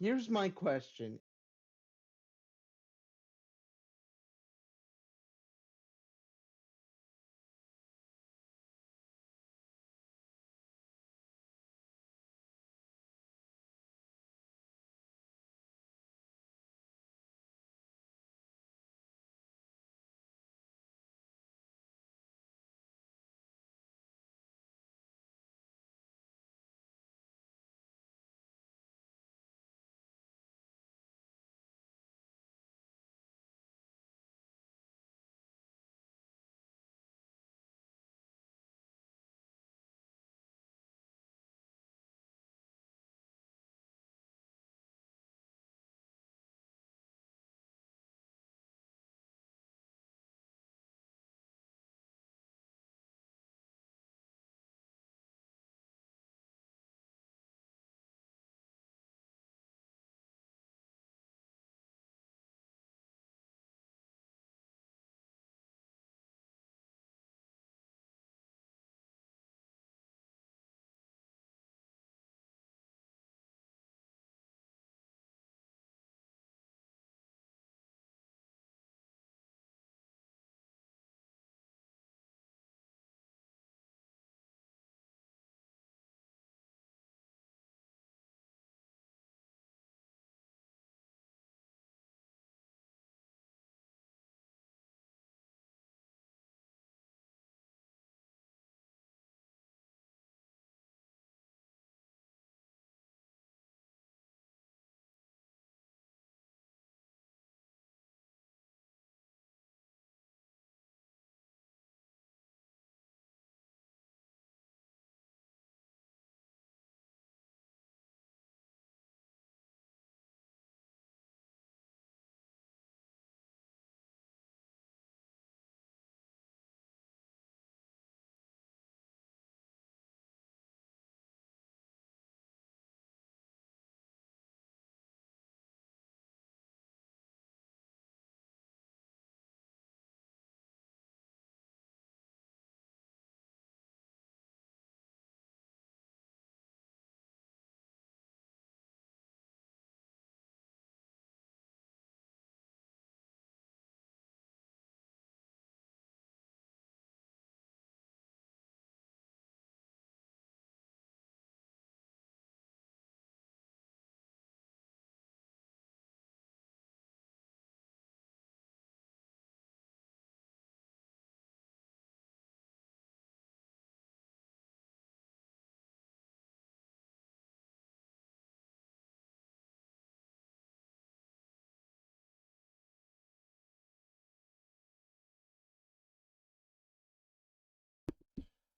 Here's my question.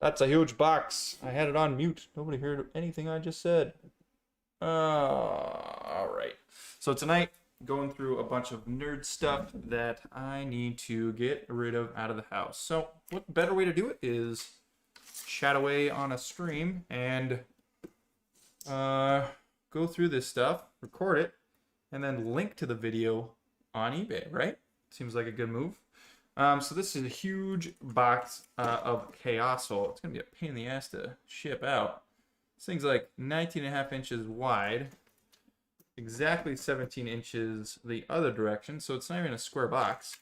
That's a huge box. I had it on mute. Nobody heard anything I just said. All right. So tonight, going through a bunch of nerd stuff that I need to get rid of out of the house. So what better way to do it is chat away on a stream and go through this stuff, record it, and then link to the video on eBay, right? Seems like a good move. So this is a huge box of Chaosol. It's going to be a pain in the ass to ship out. This thing's like 19.5 inches wide, exactly 17 inches the other direction, so it's not even a square box.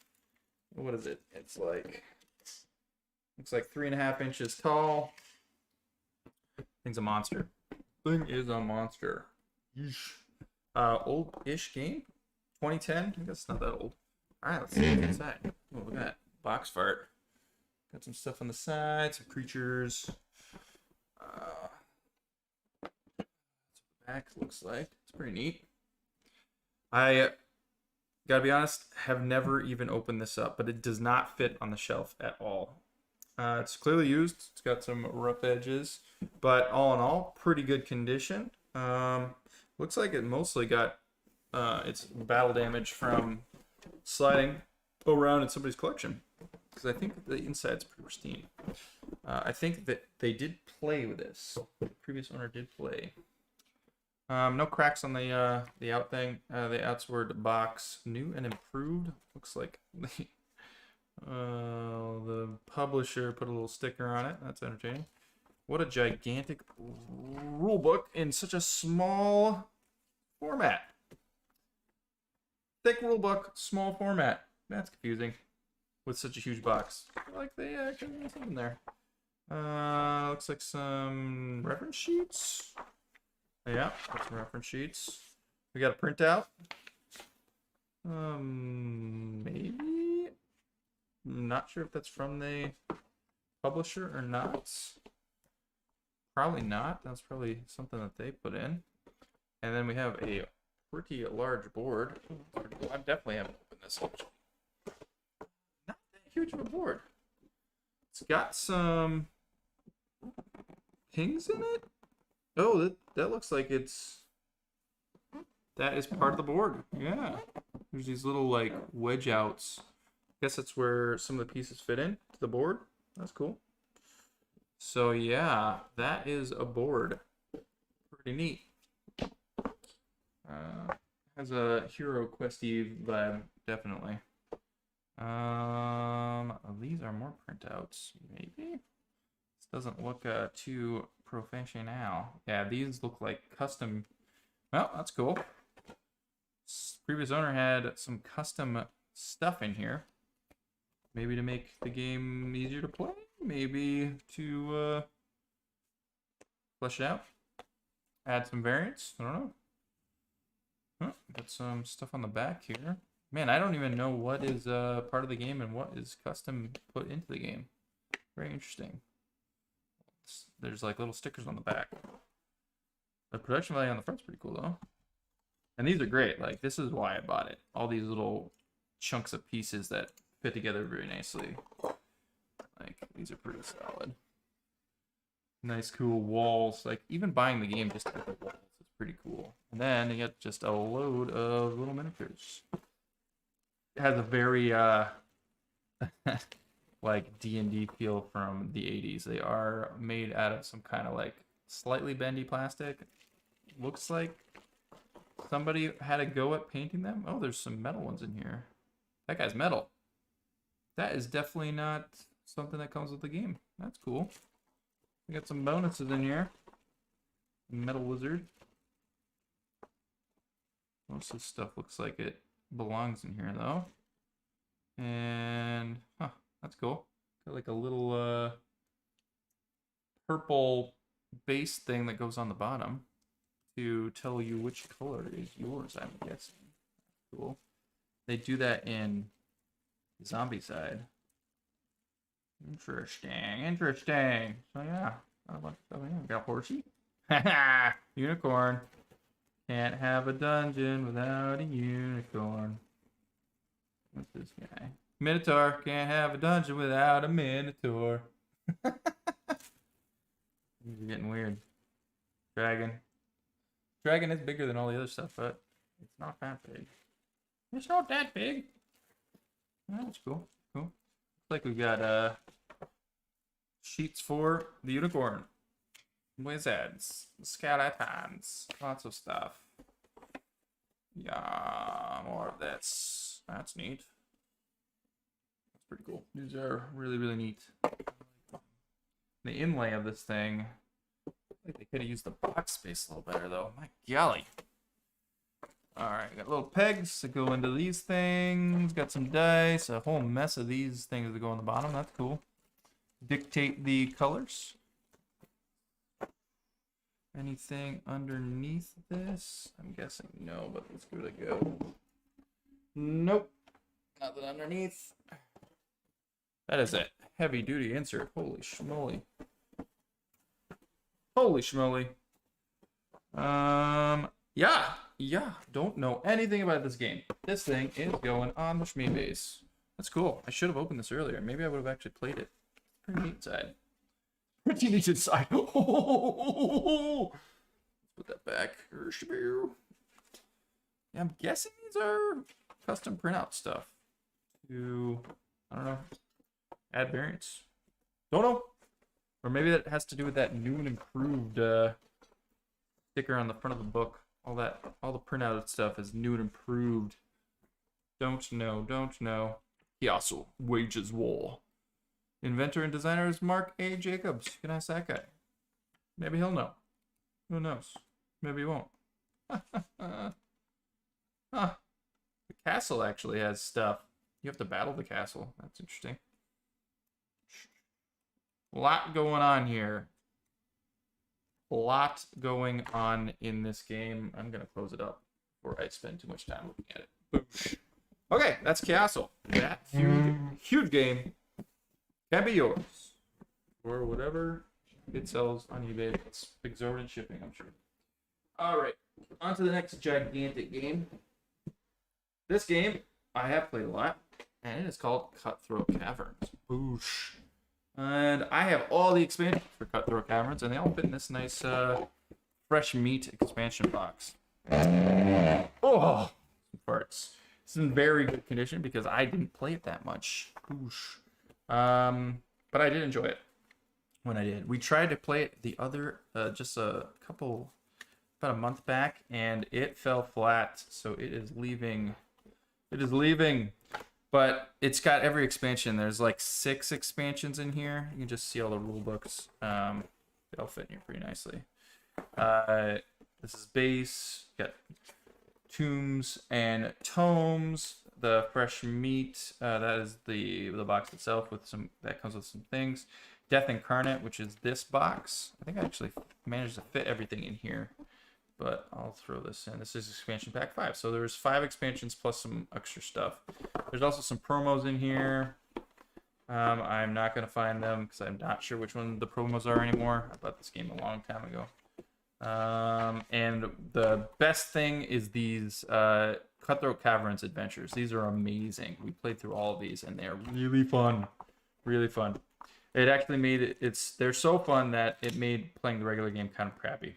What is it? It's like, looks like 3.5 inches tall. Thing's a monster. Thing is a monster. Old-ish game, 2010. I guess it's not that old. All right, let's see what's inside. Oh, look at that box fart. Got some stuff on the side, some creatures. That's what the back looks like. It's pretty neat. I gotta be honest, have never even opened this up, but it does not fit on the shelf at all. It's clearly used. It's got some rough edges, but all in all, pretty good condition. Looks like it mostly got its battle damage from sliding around in somebody's collection, because I think the inside's pretty pristine. I think that they did play with this. The previous owner did play. No cracks on the out thing. The outward box, new and improved. Looks like the publisher put a little sticker on it. That's entertaining. What a gigantic rule book in such a small format. Thick rule book, small format. That's confusing with such a huge box. I feel like they could have something there. Looks like some reference sheets. Yeah, got some reference sheets. We got a printout. Maybe. I'm not sure if that's from the publisher or not. Probably not. That's probably something that they put in. And then we have a pretty large board. I definitely haven't opened this actually. Not that huge of a board. It's got some pings in it. Oh, that looks like that is part of the board. Yeah. There's these little like wedge outs. I guess that's where some of the pieces fit in to the board. That's cool. So yeah, that is a board. Pretty neat. Has a Hero Questy vibe, definitely. These are more printouts, maybe? This doesn't look too professional. Yeah, these look like custom. Well, that's cool. Previous owner had some custom stuff in here. Maybe to make the game easier to play. Maybe to flesh it out. Add some variants. I don't know. Got some stuff on the back here. Man, I don't even know what is part of the game and what is custom put into the game. Very interesting. There's like little stickers on the back. The production value on the front's pretty cool though. And these are great. Like, this is why I bought it. All these little chunks of pieces that fit together very nicely. Like, these are pretty solid. Nice, cool walls. Like, even buying the game just to get the walls is pretty cool. And then you get just a load of little miniatures. It has a very, like, D&D feel from the 80s. They are made out of some kind of, like, slightly bendy plastic. Looks like somebody had a go at painting them. Oh, there's some metal ones in here. That guy's metal. That is definitely not something that comes with the game. That's cool. We got some bonuses in here. Metal Wizard. Most of this stuff looks like it belongs in here, though. And, that's cool. Got like a little purple base thing that goes on the bottom to tell you which color is yours, I'm guessing. Cool. They do that in Zombie Side. Interesting. So yeah, got a horsey. Unicorn. Can't have a dungeon without a unicorn. What's this guy? Minotaur. Can't have a dungeon without a Minotaur. These are getting weird. Dragon. Dragon is bigger than all the other stuff, but it's not that big. It's not that big. Oh, that's cool. Cool. Looks like we've got sheets for the unicorn. Wizards. Skeletons. Lots of stuff. Yeah, more of this. That's neat. That's pretty cool. These are really, really neat. The inlay of this thing, I think they could have used the box space a little better, though. My golly. Alright, got little pegs to go into these things. Got some dice. A whole mess of these things that go on the bottom. That's cool. Dictate the colors. Anything underneath this? I'm guessing no, but let's give it a go. Nope. Nothing underneath. That is a heavy duty insert. Holy schmoly. Holy schmoly. Yeah. Don't know anything about this game. This thing is going on the Shmee base. That's cool. I should have opened this earlier. Maybe I would have actually played it. Pretty neat inside. Pretty neat inside. Let's put that back. Yeah, I'm guessing these are custom printout stuff to, I don't know, add variants. Don't know. Or maybe that has to do with that new and improved sticker on the front of the book. All the printout stuff is new and improved. Don't know. He also wages war. Inventor and designer is Mark A. Jacobs. You can ask that guy. Maybe he'll know. Who knows? Maybe he won't. The castle actually has stuff. You have to battle the castle. That's interesting. A lot going on here. A lot going on in this game. I'm going to close it up before I spend too much time looking at it. Boom. Okay, that's Castle. That huge game can be yours for whatever it sells on eBay. It's exorbitant shipping, I'm sure. All right, on to the next gigantic game. This game I have played a lot, and it is called Cutthroat Caverns. Boosh. And I have all the expansions for Cutthroat Caverns, and they all fit in this nice fresh meat expansion box. Oh, farts. It's in very good condition because I didn't play it that much. Boosh. But I did enjoy it when I did. We tried to play it the other, just about a month back, and it fell flat. So it is leaving. It is leaving. But it's got every expansion. There's like 6 expansions in here. You can just see all the rule books. They all fit in here pretty nicely. This is base. Got tombs and tomes. The fresh meat. That is the box itself with some that comes with some things. Death Incarnate, which is this box. I think I actually managed to fit everything in here. But I'll throw this in. This is expansion pack 5. So there's 5 expansions plus some extra stuff. There's also some promos in here. I'm not going to find them because I'm not sure which one the promos are anymore. I bought this game a long time ago. And the best thing is these Cutthroat Caverns adventures. These are amazing. We played through all of these and they're really fun. Really fun. It actually made they're so fun that it made playing the regular game kind of crappy.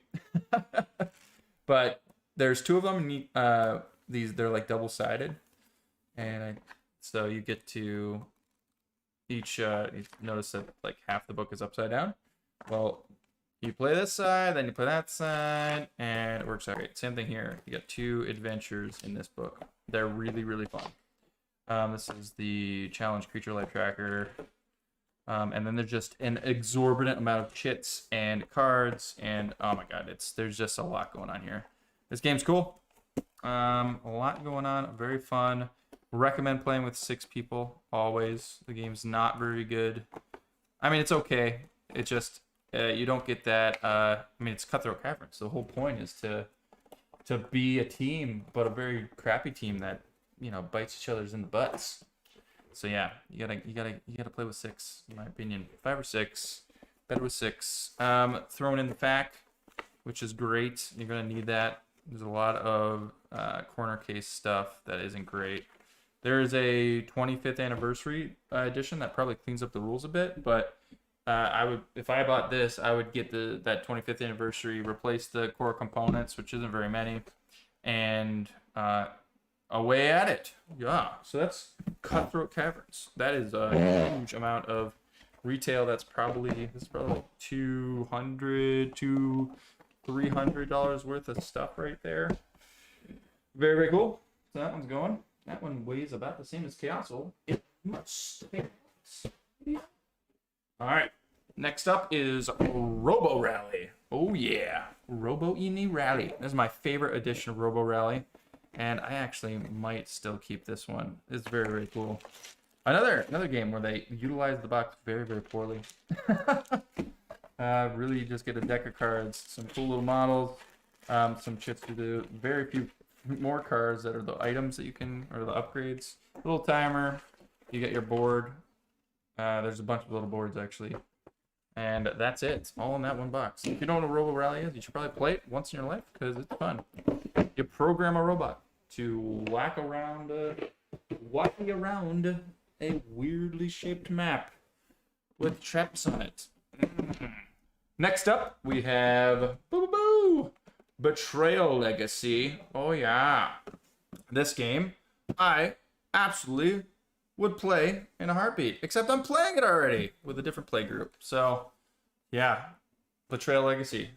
But there's 2 of them. They're like double-sided, and so you get to each. You notice that like half the book is upside down. Well, you play this side, then you play that side, and it works out great. Same thing here. You got 2 adventures in this book. They're really, really fun. This is the Challenge Creature Life Tracker. And then there's just an exorbitant amount of chits and cards, and oh my god, there's just a lot going on here. This game's cool. A lot going on, very fun. Recommend playing with 6 people always. The game's not very good. I mean, it's okay. It just you don't get that. I mean, it's Cutthroat Caverns. The whole point is to be a team, but a very crappy team that bites each other's in the butts. So yeah, you gotta play with 6, in my opinion. 5 or 6, better with 6. Throwing in the FAQ, which is great. You're gonna need that. There's a lot of corner case stuff that isn't great. There is a 25th anniversary edition that probably cleans up the rules a bit, but if I bought this, I would get that 25th anniversary, replace the core components, which isn't very many, and away at it. Yeah, so that's Cutthroat Caverns. That is a huge amount of retail. This is probably like $200 to $300 worth of stuff right there. Very, very cool. So that one's going. That one weighs about the same as Castle. It must. All right. Next up is Robo Rally. Oh yeah, Robo Eni Rally. This is my favorite edition of Robo Rally. And I actually might still keep this one. It's very, very cool. Another game where they utilize the box very, very poorly. Really you just get a deck of cards, some cool little models, some chips to do, very few more cards that are the items that you can, or the upgrades. A little timer, you get your board. There's a bunch of little boards actually. And that's it. It's all in that one box. If you don't know what Robo Rally is, you should probably play it once in your life because it's fun. You program a robot to wacky around a weirdly shaped map with traps on it. Next up, we have Betrayal Legacy. Oh yeah, this game I absolutely would play in a heartbeat. Except I'm playing it already with a different play group. So yeah, Betrayal Legacy.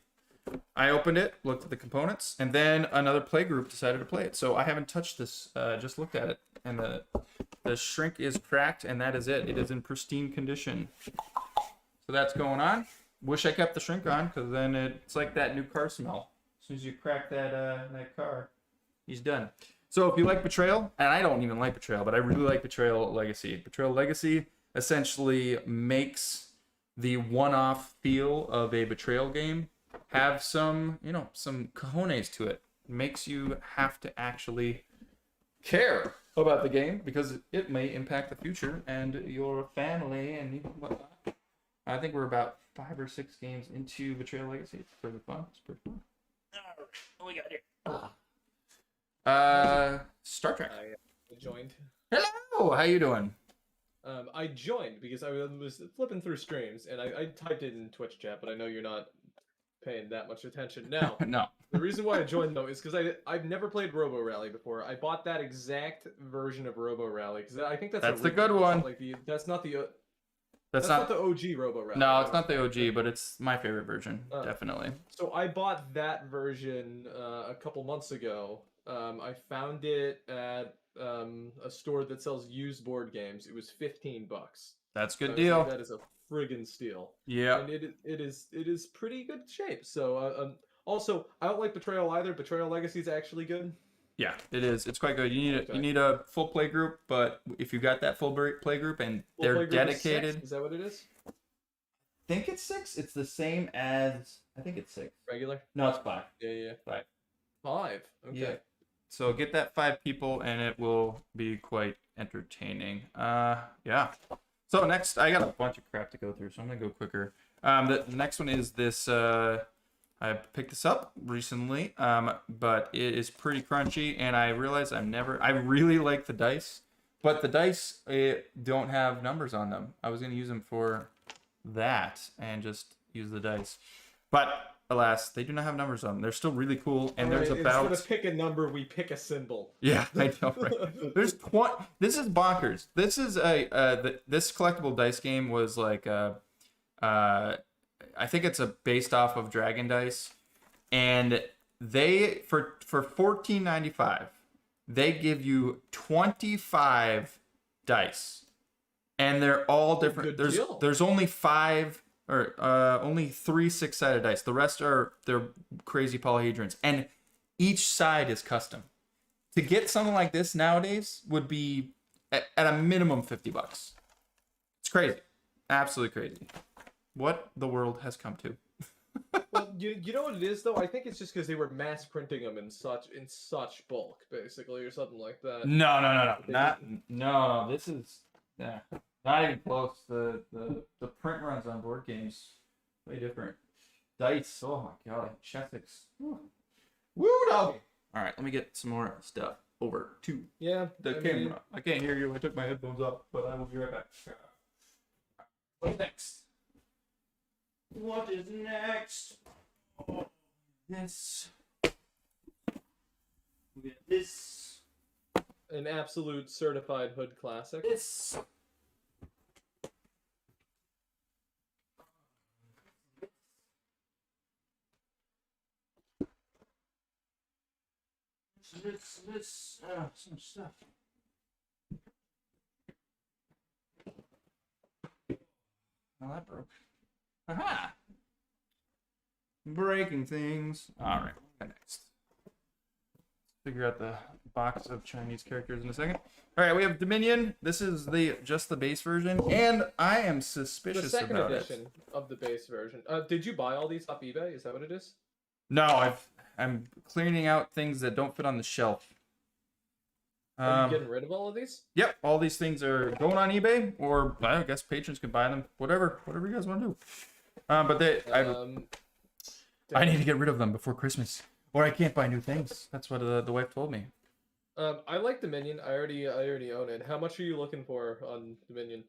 I opened it, looked at the components, and then another play group decided to play it. So I haven't touched this, just looked at it. And the shrink is cracked, and that is it. It is in pristine condition. So that's going on. Wish I kept the shrink on, because then it's like that new car smell. As soon as you crack that car, he's done. So if you like Betrayal, and I don't even like Betrayal, but I really like Betrayal Legacy. Betrayal Legacy essentially makes the one-off feel of a Betrayal game have some, some cojones to it. Makes you have to actually care about the game because it may impact the future and your family and whatnot. I think we're about 5 or 6 games into Betrayal Legacy. It's pretty fun. All right, what we got here? Star Trek. I joined. Hello, how you doing? I joined because I was flipping through streams and I typed it in Twitch chat, but I know you're not paying that much attention now. No. The reason why I joined though is because I've never played Robo Rally before. I bought that exact version of Robo Rally because I think that's the good one. That's not the That's not the OG Robo Rally. No, it's not the OG, but it's my favorite version, definitely. So I bought that version a couple months ago. I found it at a store that sells used board games. It was $15. That's a good deal. That is a friggin' steal. Yeah. And it is pretty good shape. So also I don't like Betrayal either. Betrayal Legacy is actually good. Yeah, it is. It's quite good. You need a full play group, but if you got that full play group and they're dedicated, is that what it is? I think it's 6. It's the same as I think it's 6. Regular? No, it's 5. Yeah. 5. 5. Okay. Yeah. So get that 5 people, and it will be quite entertaining. Yeah. So next, I got a bunch of crap to go through, so I'm gonna go quicker. The next one is this. I picked this up recently, but it is pretty crunchy, and I realized I really like the dice, but the dice don't have numbers on them. I was gonna use them for that and just use the dice, but alas, they do not have numbers on them. They're still really cool, and there's about... Instead of pick a number, we pick a symbol. Yeah, I know, right? There's This is bonkers. This is this collectible dice game was like I think it's based off of Dragon Dice, and they for $14.95 they give you 25 dice, and they're all different. There's only 5 or only 3 6-sided dice. The rest they're crazy polyhedrons, and each side is custom. To get something like this nowadays would be at a minimum $50. It's crazy, absolutely crazy. What the world has come to. Well, you know what it is though? I think it's just because they were mass printing them in such bulk, basically, or something like that. No. This is not even close. The print runs on board games way different. Dice. Oh my god, Chessex. Woo doggy. All right, let me get some more stuff over to the camera. I can't hear you. I took my headphones off, but I will be right back. What's next? What is next? Oh, this. We got this. An absolute certified hood classic. This. This. Some stuff. Well, that broke. Aha! Breaking things. All right. Next. Figure out the box of Chinese characters in a second. All right, we have Dominion. This is just the base version, and I am suspicious about it. The second edition of the base version. Did you buy all these off eBay? Is that what it is? No, I'm cleaning out things that don't fit on the shelf. Are you getting rid of all of these? Yep, all these things are going on eBay, or I guess patrons can buy them. Whatever you guys want to do. But I need to get rid of them before Christmas, or I can't buy new things. That's what the wife told me. I like Dominion. I already own it. How much are you looking for on Dominion?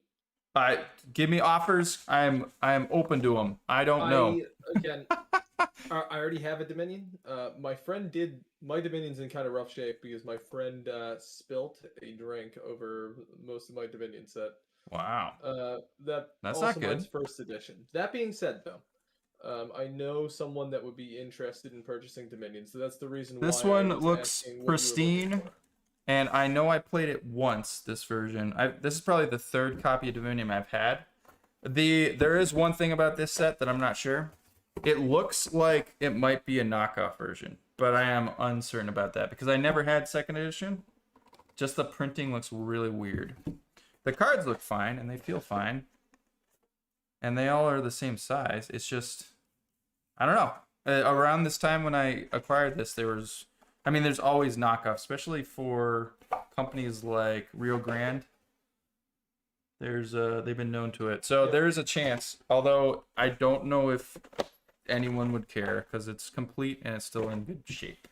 Give me offers. I'm open to them. I don't know. Again, I already have a Dominion. My friend did. My Dominion's in kind of rough shape because my friend spilt a drink over most of my Dominion set. Wow. That's not good. Mine's first edition. That being said, though, I know someone that would be interested in purchasing Dominion, so that's the reason why. This one looks pristine, and I know I played it once. This version. This is probably the 3rd copy of Dominion I've had. There is one thing about this set that I'm not sure. It looks like it might be a knockoff version. but I am uncertain about that because I never had second edition. Just the printing looks really weird. The cards look fine and they feel fine. And they all are the same size. It's just, I don't know. Around this time when I acquired this, there's always knockoffs, especially for companies like Rio Grande. They've been known to it. So there is a chance, although I don't know if anyone would care because it's complete and it's still in good shape.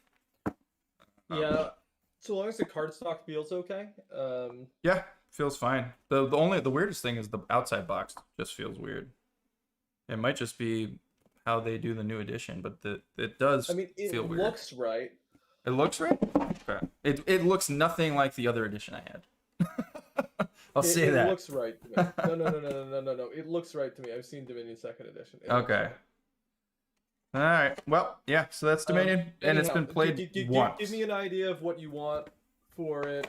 Yeah, so long as the cardstock feels okay. Yeah, feels fine. The weirdest thing is the outside box just feels weird. It might just be how they do the new edition, but it does feel weird. It looks right. It looks right? Okay. It looks nothing like the other edition I had. I'll say that. It looks right to me. No. It looks right to me. I've seen Dominion second edition. Okay. All right. Well, yeah. So that's Dominion, and it's been played once. Give me an idea of what you want for it,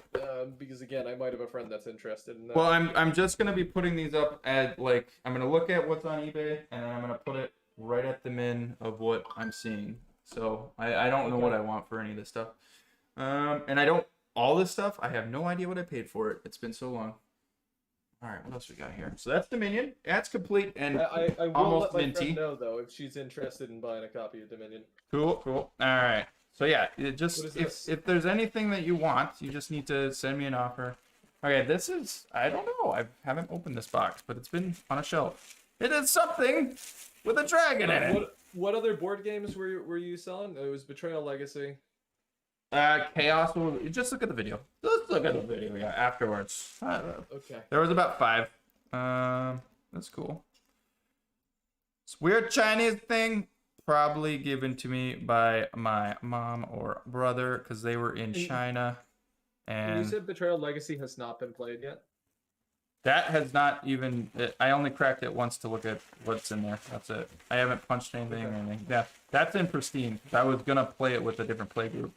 because again, I might have a friend that's interested in that. Well, I'm just gonna be putting these up at I'm gonna look at what's on eBay, and then I'm gonna put it right at the min of what I'm seeing. So I don't know what I want for any of this stuff, and all this stuff. I have no idea what I paid for it. It's been so long. All right, what else we got here? So that's Dominion. That's complete and I will almost let my minty. friend know though if she's interested in buying a copy of Dominion. Cool. All right. So yeah, if there's anything that you want, you just need to send me an offer. Okay, this is I don't know. I haven't opened this box, but it's been on a shelf. It is something with a dragon in it. What other board games were you selling? It was Betrayal Legacy. Chaos. Just look at the video. Just look at the video. Yeah, afterwards. Okay. There was about 5. That's cool. It's weird Chinese thing. Probably given to me by my mom or brother because they were in China. And you said Betrayal Legacy has not been played yet? That has not even... I only cracked it once to look at what's in there. That's it. I haven't punched anything or anything. Yeah, that's in pristine. I was going to play it with a different play group.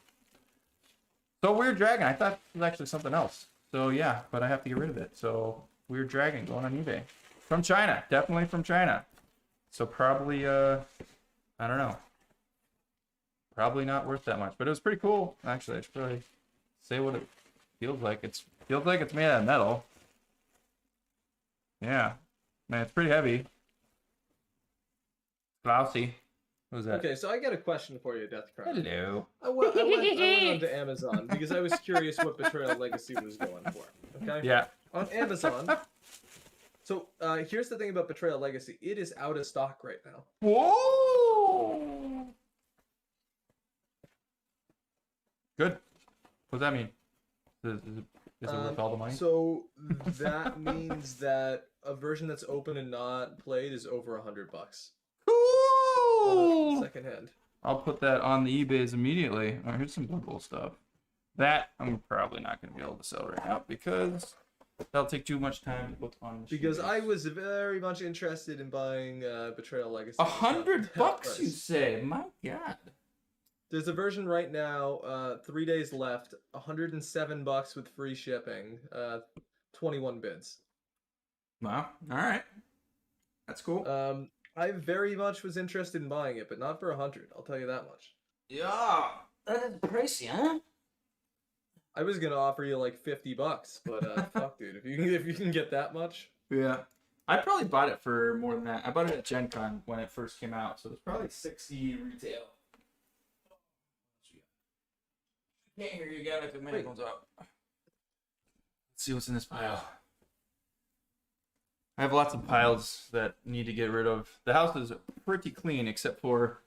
So Weird Dragon. I thought it was actually something else. So yeah, but I have to get rid of it. So Weird Dragon going on eBay. From China. Definitely from China. So probably... I don't know. Probably not worth that much, but it was pretty cool. Actually, I should probably say what it feels like. It feels like it's made out of metal. Yeah, man, it's pretty heavy. Glossy. What was that? Okay, so I got a question for you, Deathcry. Hello. I went onto Amazon because I was curious what Betrayal Legacy was going for. Okay. Yeah. On Amazon. So here's the thing about Betrayal Legacy. It is out of stock right now. Whoa! Good. What does that mean? Is it worth all the money? So that means that a version that's open and not played is over $100. Cool! Secondhand. I'll put that on the eBays immediately. Oh, here's some Blood Bowl stuff. That I'm probably not going to be able to sell right now because that'll take too much time to put on the Because I was very much interested in buying Betrayal Legacy. $100, you say? My God. There's a version right now, 3 days left, $107 with free shipping, 21 bids. Wow. All right. That's cool. I very much was interested in buying it, but not for 100. I'll tell you that much. Yeah, that is pricey, huh? I was gonna offer you like $50, but fuck, dude, if you can get that much. Yeah. I probably bought it for more than that. I bought it at Gen Con when it first came out, so it's probably 60 retail. Can't hear you again if the minute comes up. Let's see what's in this pile. I have lots of piles that need to get rid of. The house is pretty clean except for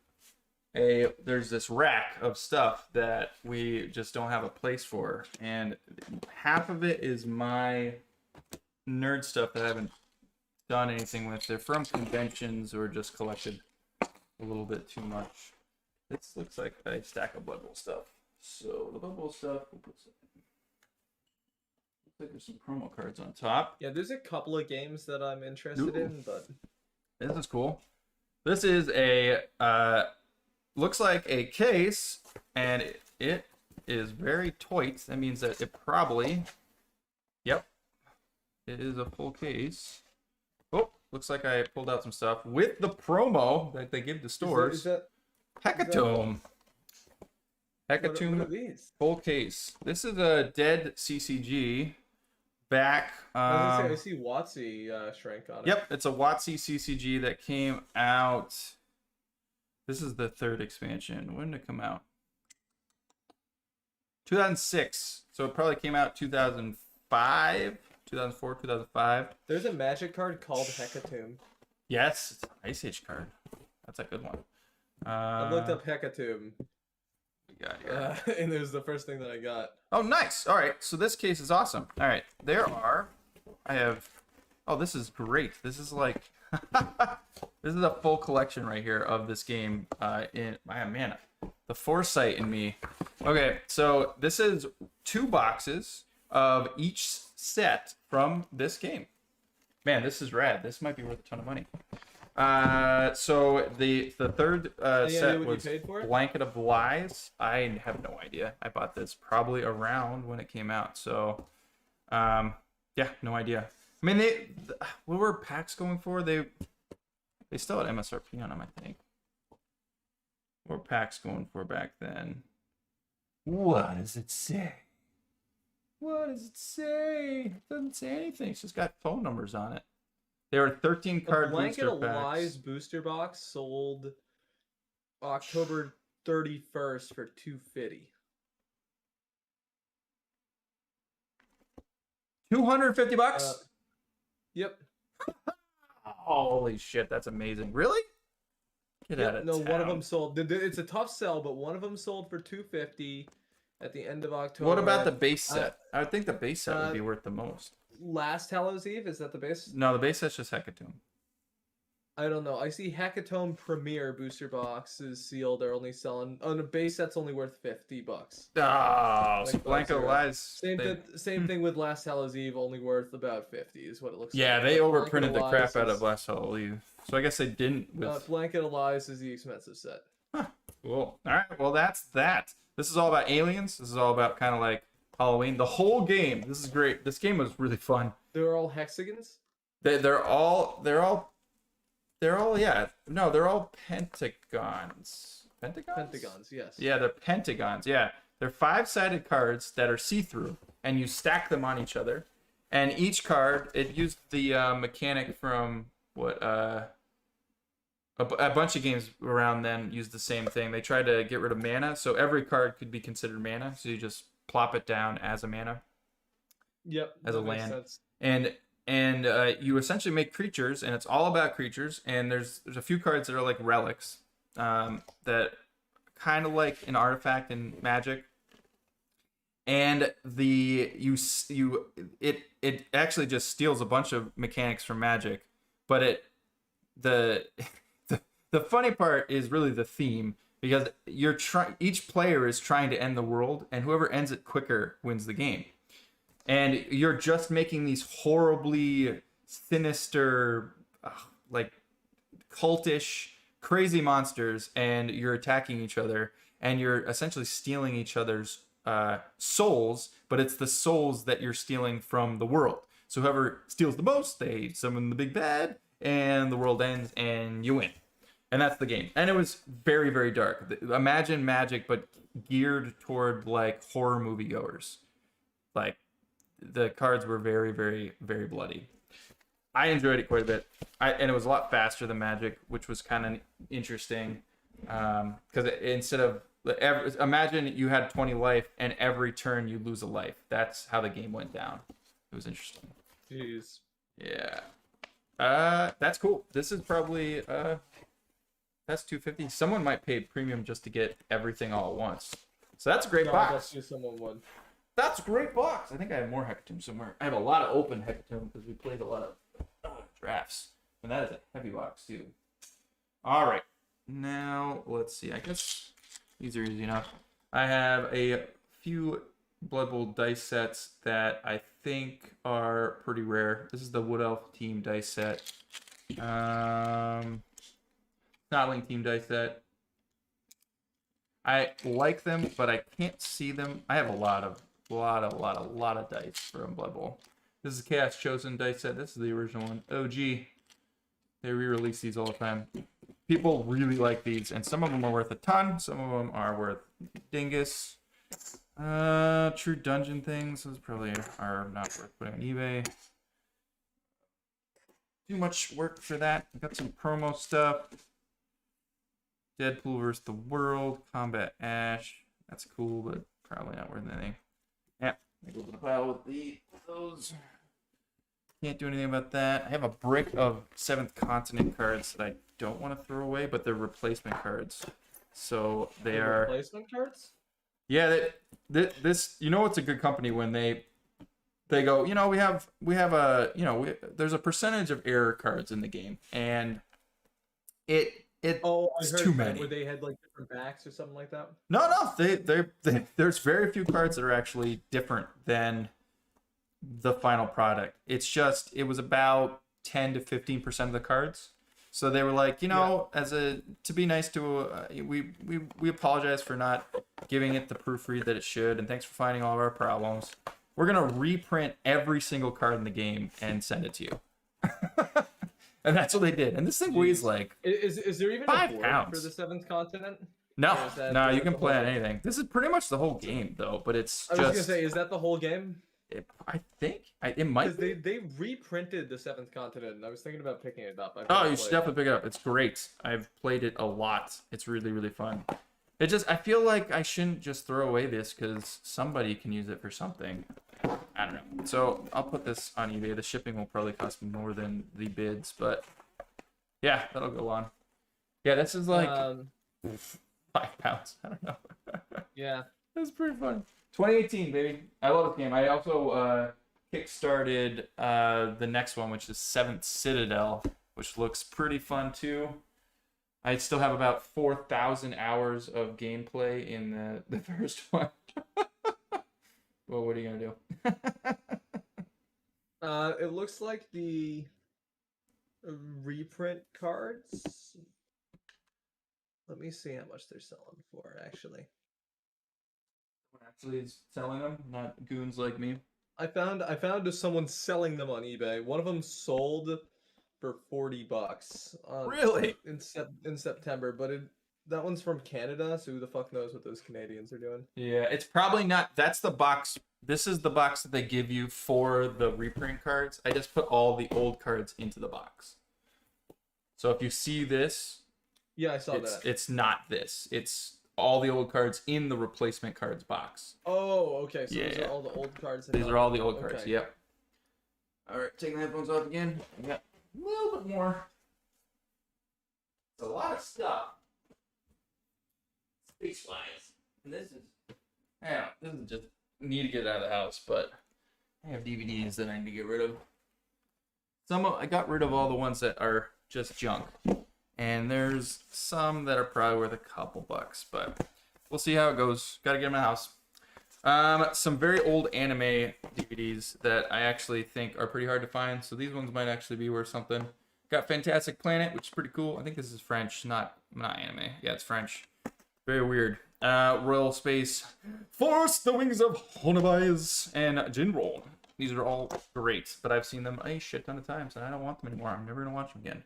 there's this rack of stuff that we just don't have a place for. And half of it is my nerd stuff that I haven't done anything with. They're from conventions or just collected a little bit too much. This looks like a stack of Blood Bowl stuff. So the Blood Bowl stuff, we'll put some. Looks like there's some promo cards on top. Yeah, there's a couple of games that I'm interested in, but this is cool. This is a looks like a case, and it is very tight. That means that it probably, yep, it is a full case. Oh, looks like I pulled out some stuff with the promo that they give to stores. Is that Hecatomb. What are Hecatomb these? full case. This is a dead CCG back. I was gonna say I see WotC shrink on it. Yep, it's a WotC CCG that came out. This is the third expansion. When did it come out? 2006. So it probably came out 2005, 2004, 2005. There's a Magic card called Hecatomb. Yes, it's an Ice Age card. That's a good one. I looked up Hecatomb, We got here. and it was the first thing that I got. Oh, nice. All right, so this case is awesome. All right, I have. Oh, this is great. This is like, this is a full collection right here of this game. Man, the foresight in me. Okay, so this is 2 boxes of each set from this game. Man, this is rad. This might be worth a ton of money. So the third set was Blanket of Lies. I have no idea. I bought this probably around when it came out. So, yeah, no idea. I mean, what were packs going for? They still had MSRP on them, I think. What were packs going for back then? What does it say? What does it say? It doesn't say anything. It's just got phone numbers on it. There are 13 card Blanket booster of packs. Lies booster box sold October 31st for $250. 250 bucks? Yep. Holy shit, that's amazing. Really? Get out of town. One of them sold. It's a tough sell, but one of them sold for $250 at the end of October. What about the base set? I would think the base set would be worth the most. Last Hallows Eve, is that the base? No, the base set's just Hecatomb. I don't know. I see Hecatomb Premier booster boxes sealed are only selling on a base set's only worth $50. Oh, Like Blanket of Lies. Same thing with Last Hallows Eve, only worth about 50 is what it looks like. Yeah, they But overprinted the Blanket crap out Lies of Last Hallows Eve. So I guess they didn't with... Blanket of Lies is the expensive set. Huh, cool. All right, well, that's that. This is all about aliens. This is all about kind of like Halloween. The whole game. This is great. This game was really fun. They're all hexagons? They're all yeah. No, they're all pentagons. Pentagons, yes. Yeah, they're pentagons. Yeah. They're 5-sided cards that are see-through, and you stack them on each other. And each card, it used the mechanic from what a bunch of games around then used the same thing. They tried to get rid of mana, so every card could be considered mana. So you just plop it down as a mana. Yep. As a land. And you essentially make creatures, and it's all about creatures. And there's a few cards that are like relics, that kind of like an artifact in Magic. And it actually just steals a bunch of mechanics from Magic, but the funny part is really the theme, because each player is trying to end the world, and whoever ends it quicker wins the game. And you're just making these horribly sinister, like cultish, crazy monsters, and you're attacking each other, and you're essentially stealing each other's souls, but it's the souls that you're stealing from the world. So whoever steals the most, they summon the big bad, and the world ends, and you win. And that's the game. And it was very, very dark. Imagine Magic, but geared toward like horror moviegoers. Like, the cards were very, very, very bloody. I enjoyed it quite a bit. And it was a lot faster than Magic, which was kind of interesting. Because instead of... imagine you had 20 life, and every turn you lose a life. That's how the game went down. It was interesting. Jeez. Yeah. That's cool. This is probably... that's $250. Someone might pay premium just to get everything all at once. So that's a great box. That's just someone would. That's a great box. I think I have more Hecatomb somewhere. I have a lot of open Hecatomb because we played a lot of drafts. And that is a heavy box, too. All right. Now, let's see. I guess these are easy enough. I have a few Blood Bowl dice sets that I think are pretty rare. This is the Wood Elf team dice set. Snotling team dice set. I like them, but I can't see them. I have a lot of dice from Blood Bowl. This is Chaos Chosen dice set. This is the original one. OG. They re-release these all the time. people really like these, and some of them are worth a ton. Some of them are worth dingus. True dungeon things. Those probably are not worth putting on eBay. Too much work for that. Got some promo stuff. Deadpool vs. the World. Combat Ash. That's cool, but probably not worth anything. Yeah, go to the pile with those. Can't do anything about that. I have a brick of 7th Continent cards that I don't want to throw away, but they're replacement cards. So they are replacement cards. Yeah, this you know it's a good company when they go, you know, we have a, you know, there's a percentage of error cards in the game, and it's too many. Where they had like different backs or something like that. No, there's very few cards that are actually different than the final product. It's just it was about 10 to 15% of the cards. So they were like, you know, to be nice to we apologize for not giving it the proofread that it should, and thanks for finding all of our problems. We're gonna reprint every single card in the game and send it to you. And that's what they did. And this thing weighs like is there even 5 a board pounds for the 7th Continent? No, you can play on anything. This is pretty much the whole game though, but it's I was gonna say, is that the whole game? I think it might be. They reprinted the 7th Continent, and I was thinking about picking it up. Oh, you should definitely pick it up. It's great. I've played it a lot. It's really, really fun. I feel like I shouldn't just throw away this because somebody can use it for something. I don't know. So I'll put this on eBay. The shipping will probably cost me more than the bids, but yeah, that'll go on. Yeah, this is like 5 pounds. I don't know. Yeah. That's pretty fun. 2018, baby. I love this game. I also kickstarted the next one, which is 7th Citadel, which looks pretty fun too. I still have about 4,000 hours of gameplay in the first one. Well, what are you gonna do? It looks like the reprint cards. Let me see how much they're selling for, actually. Actually is selling them, not goons like me. I found someone selling them on eBay. One of them sold for $40. Really? In September, but that one's from Canada, so who the fuck knows what those Canadians are doing? Yeah, it's probably not. That's the box. This is the box that they give you for the reprint cards. I just put all the old cards into the box. So if you see this, yeah, I saw that. It's not this. It's all the old cards in the replacement cards box. Oh, okay. So these are all the old cards. These are all the old cards. Yep. All right, taking the headphones off again. I got a little bit more. It's a lot of stuff. Space-wise. And this is just need to get out of the house, but I have DVDs that I need to get rid of. I got rid of all the ones that are just junk. And there's some that are probably worth a couple bucks, but we'll see how it goes. Gotta get them in the house. Some very old anime DVDs that I actually think are pretty hard to find, so these ones might actually be worth something. Got Fantastic Planet, which is pretty cool. I think this is French, not anime. Yeah, it's French. Very weird. Royal Space Force, The Wings of Honobais, and Jinroll. These are all great, but I've seen them a shit ton of times, and I don't want them anymore. I'm never gonna watch them again.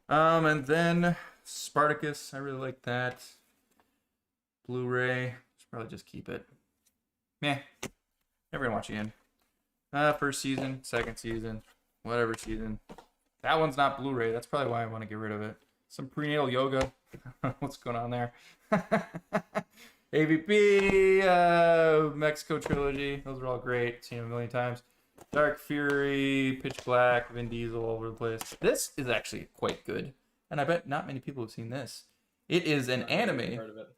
And then Spartacus, I really like that. Blu-ray, should probably just keep it. Meh, never gonna watch again. First season, second season, whatever season. That one's not Blu-ray, that's probably why I want to get rid of it. Some prenatal yoga, what's going on there? AVP, Mexico Trilogy, those are all great, seen them a million times. Dark Fury, Pitch Black, Vin Diesel all over the place. This is actually quite good, and I bet not many people have seen this. It is an anime. Heard of it.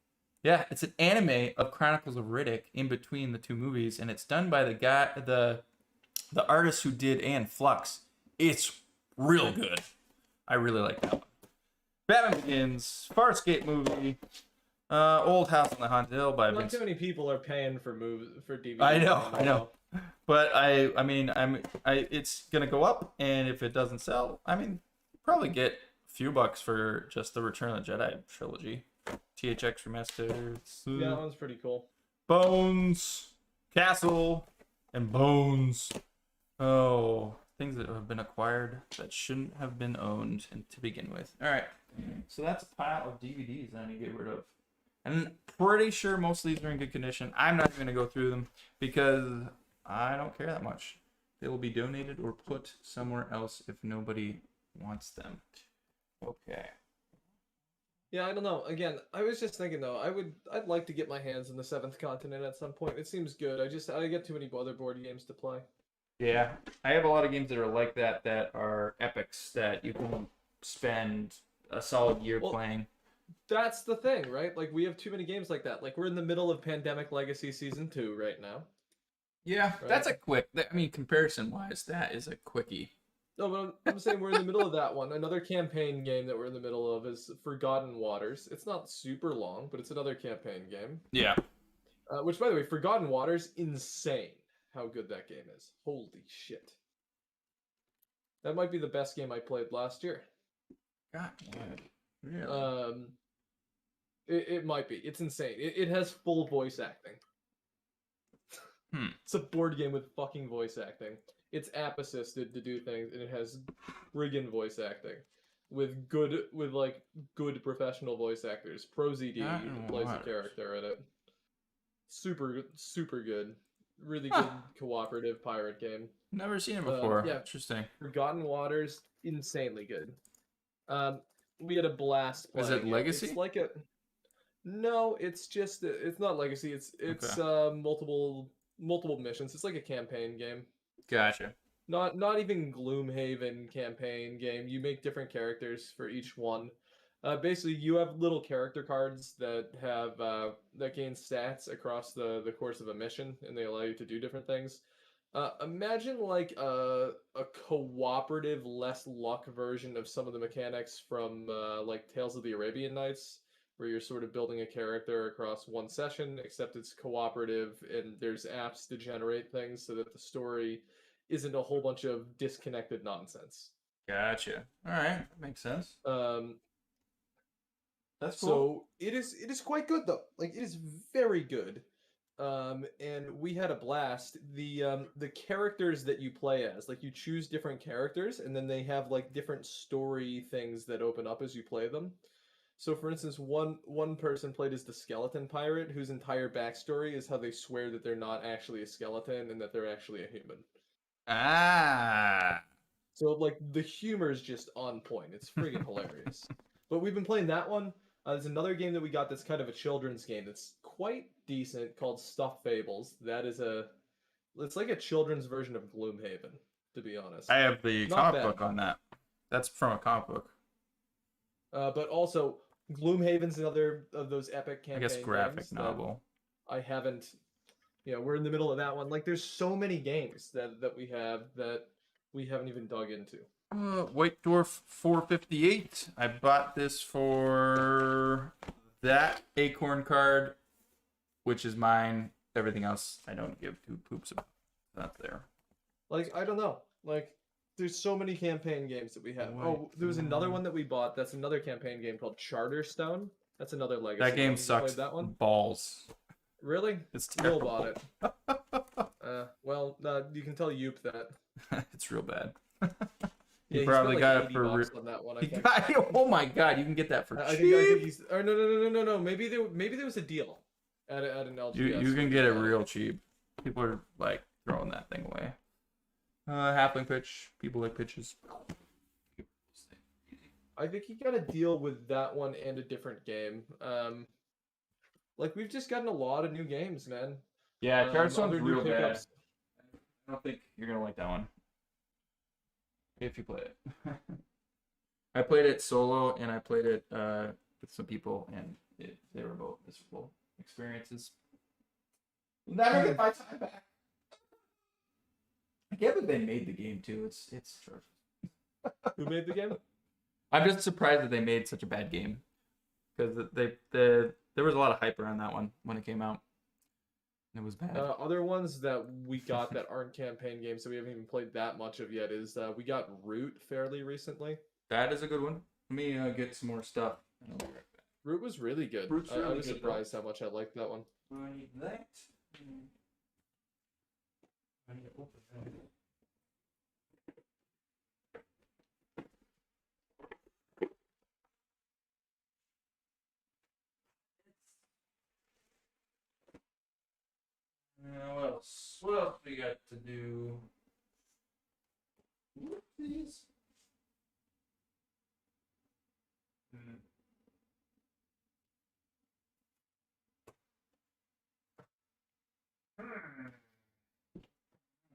Yeah, it's an anime of Chronicles of Riddick in between the two movies, and it's done by the artist who did and Flux. It's real good. I really like that one. Batman Begins, Farscape movie, Old House on the Haunted Hill by Not Vince. too many people are paying for DVDs. I know. But I mean, it's gonna go up, and if it doesn't sell, I mean, probably get a few bucks for just the Return of the Jedi trilogy, THX remastered. Yeah, that one's pretty cool. Bones, Castle, and Bones. Oh, things that have been acquired that shouldn't have been owned and to begin with. All right, So that's a pile of DVDs I need to get rid of. And I'm pretty sure most of these are in good condition. I'm not even going to go through them because I don't care that much. They will be donated or put somewhere else if nobody wants them. Okay. Yeah, I don't know. Again, I was just thinking though, I'd like to get my hands on the Seventh Continent at some point. It seems good. I get too many other board games to play. Yeah, I have a lot of games that are like that are epics that you can spend a solid year Well, playing. that's the thing, right? Like we have too many games like that. Like we're in the middle of Pandemic Legacy Season 2 right now. Yeah, Right? that's a quick. I mean, comparison wise, that is a quickie. No, but I'm saying we're in the middle of that one. Another campaign game that we're in the middle of is Forgotten Waters. It's not super long, but it's another campaign game. Yeah. Which, by the way, Forgotten Waters, insane how good that game is. Holy shit. That might be the best game I played last year. God, really? It might be. It's insane. It has full voice acting. It's a board game with fucking voice acting. It's app assisted to do things, and it has friggin' voice acting with good professional voice actors. ProZD plays a character in it. Super good. Really good cooperative pirate game. Never seen it before. Yeah, Interesting. Forgotten Waters, insanely good. We had a blast playing. Is it Legacy? It's like a no, it's just it's not Legacy. It's Okay. multiple missions. It's like a campaign game. Gotcha. Not even Gloomhaven campaign game. You make different characters for each one. Basically, you have little character cards that have that gain stats across the course of a mission, and they allow you to do different things. Imagine like a cooperative, less luck version of some of the mechanics from like Tales of the Arabian Nights, where you're sort of building a character across one session, except it's cooperative and there's apps to generate things so that the story isn't a whole bunch of disconnected nonsense. Gotcha. All right, that makes sense. Um, That's cool. so it is quite good though. Like it is very good. And we had a blast. The characters that you play as, like you choose different characters, and then they have like different story things that open up as you play them. So, for instance, one person played as the skeleton pirate, whose entire backstory is how they swear that they're not actually a skeleton and that they're actually a human. Ah. So, like, the humor is just on point. It's friggin' hilarious. But we've been playing that one. There's another game that we got that's kind of a children's game that's quite decent called Stuffed Fables. It's like a children's version of Gloomhaven, to be honest. I have the Not comic bad. book on that. That's from a comic book. But also, Gloomhaven's another of those epic I guess campaign graphic games that novel. I haven't. We're in the middle of that one. Like, there's so many games that we have that we haven't even dug into. White Dwarf 458. I bought this for that acorn card, which is mine. Everything else I don't give two poops about. That's there. Like, I don't know. Like, there's so many campaign games that we have. Oh, there was another one that we bought. That's another campaign game called Charterstone. That's another legacy That game one. You sucks played that one? balls. Really? It's Will terrible. bought it. Well, you can tell Yoop that. It's real bad. Yeah, He he probably spent got like it 80 for bucks on that one, I think. Oh my god, you can get that for I cheap. think he's. Or no. Maybe there was a deal at an LGS. You can get it real cheap. People are like throwing that thing away. Halfling pitch. People like pitches. I think he got a deal with that one and a different game. Like we've just gotten a lot of new games, man. Yeah, Charterstone's Other new real bad. pickups. I don't think you're gonna like that one if you play it. I played it solo and I played it with some people, and they were both miserable experiences. Never get my time back. I can't believe they made the game too. It's Who made the game? I'm just surprised that they made such a bad game because there was a lot of hype around that one when it came out. It was bad. Other ones that we got that aren't campaign games that we haven't even played that much of yet is we got Root fairly recently. That is a good one. Let me get some more stuff. Root was really good. Root's really I was good, surprised how much I liked that one. I need that. I need to open that. else? What else we got to do? Whoopsies.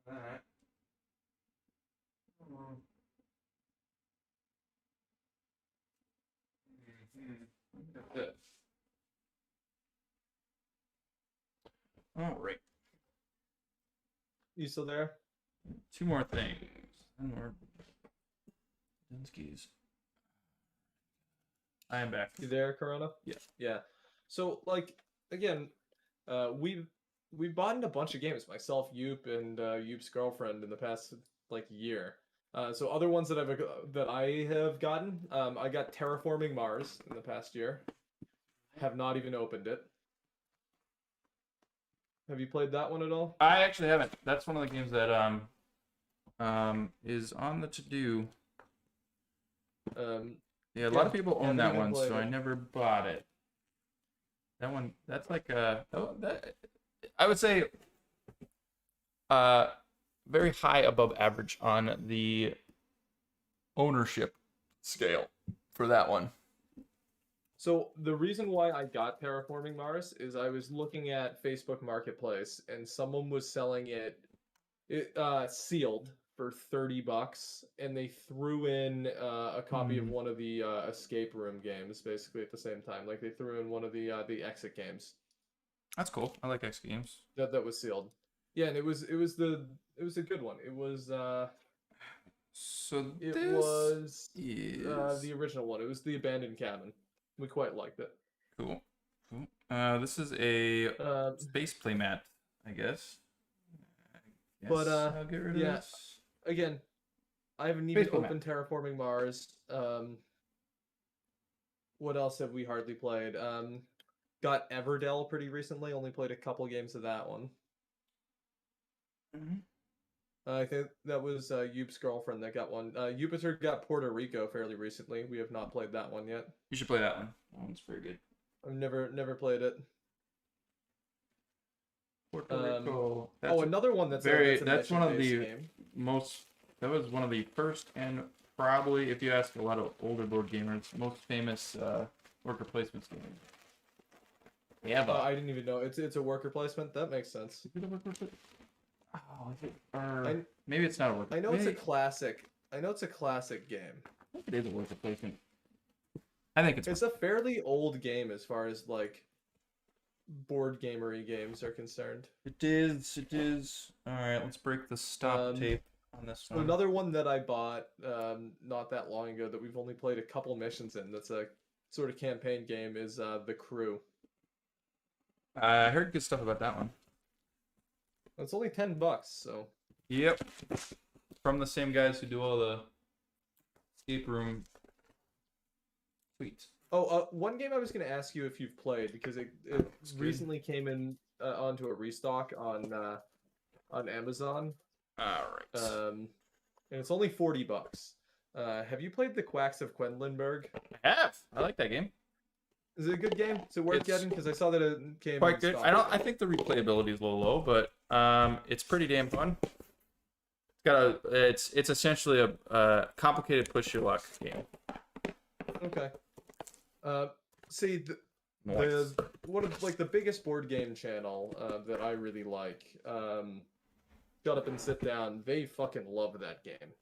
Alright. All right. You still there? Two more things. And more Dinsky's. I am back. You there, Corona? Yeah. Yeah. So, like, again, we've bought in a bunch of games, myself, Yoop, and Yoop's girlfriend in the past like year. So other ones that I have gotten, I got Terraforming Mars in the past year. Have not even opened it. Have you played that one at all? I actually haven't. That's one of the games that is on the to-do. Yeah, a lot of people own that one, so I never bought it. That one, that's like I would say very high above average on the ownership scale for that one. So the reason why I got Terraforming Mars is I was looking at Facebook Marketplace and someone was selling it sealed for $30, and they threw in a copy of one of the escape room games basically at the same time. Like they threw in one of the exit games. That's cool. I like exit games. That was sealed. Yeah, and it was a good one. It was the original one. It was the abandoned cabin. We quite liked it. Cool. This is a space playmat, I guess. But I'll get rid of this. Again, I haven't even opened Terraforming Mars. What else have we hardly played? Got Everdell pretty recently. Only played a couple games of that one. I think that was Yoop's girlfriend that got one. Jupiter got Puerto Rico fairly recently. We have not played that one yet. You should play that one. That one's pretty good. I've never played it. Puerto Rico. Another one that's that's one of the most. That was one of the first and probably, if you ask a lot of older board gamers, most famous worker placements game. Yeah, I didn't even know it's a worker placement. That makes sense. Is it a worker placement? Oh, is it? Maybe it's not a worker. I know it's a classic. I know it's a classic game. I think it is a worker placement. I think it's a fairly old game as far as like board gamery games are concerned. It is. It is. All right, let's break the stop tape on this one. Another one that I bought not that long ago that we've only played a couple missions in. That's a sort of campaign game. Is The Crew. I heard good stuff about that one. It's only $10, so. Yep. From the same guys who do all the escape room tweets. Oh, one game I was going to ask you if you've played, because it recently came in onto a restock on Amazon. All right. And it's only $40. Have you played The Quacks of Quedlinburg? I have. I like that game. Is it a good game? Is it worth getting? Because I saw that it came quite good. I think the replayability is a little low, but it's pretty damn fun. It's essentially a complicated push your luck game. Okay. See one of like the biggest board game channel that I really like, Shut Up and Sit Down. They fucking love that game.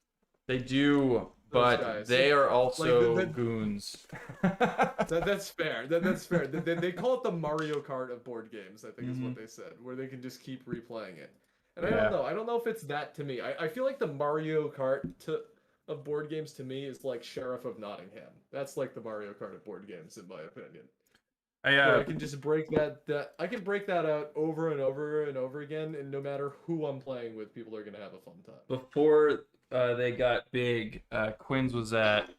They do, but they are also like goons. That's fair. That's fair. They call it the Mario Kart of board games, I think is what they said, where they can just keep replaying it. And I don't know. I don't know if it's that to me. I feel like the Mario Kart of board games to me is like Sheriff of Nottingham. That's like the Mario Kart of board games, in my opinion. I can just break that. I can break that out over and over and over again, and no matter who I'm playing with, people are gonna have a fun time. Before they got big, Quinn's was at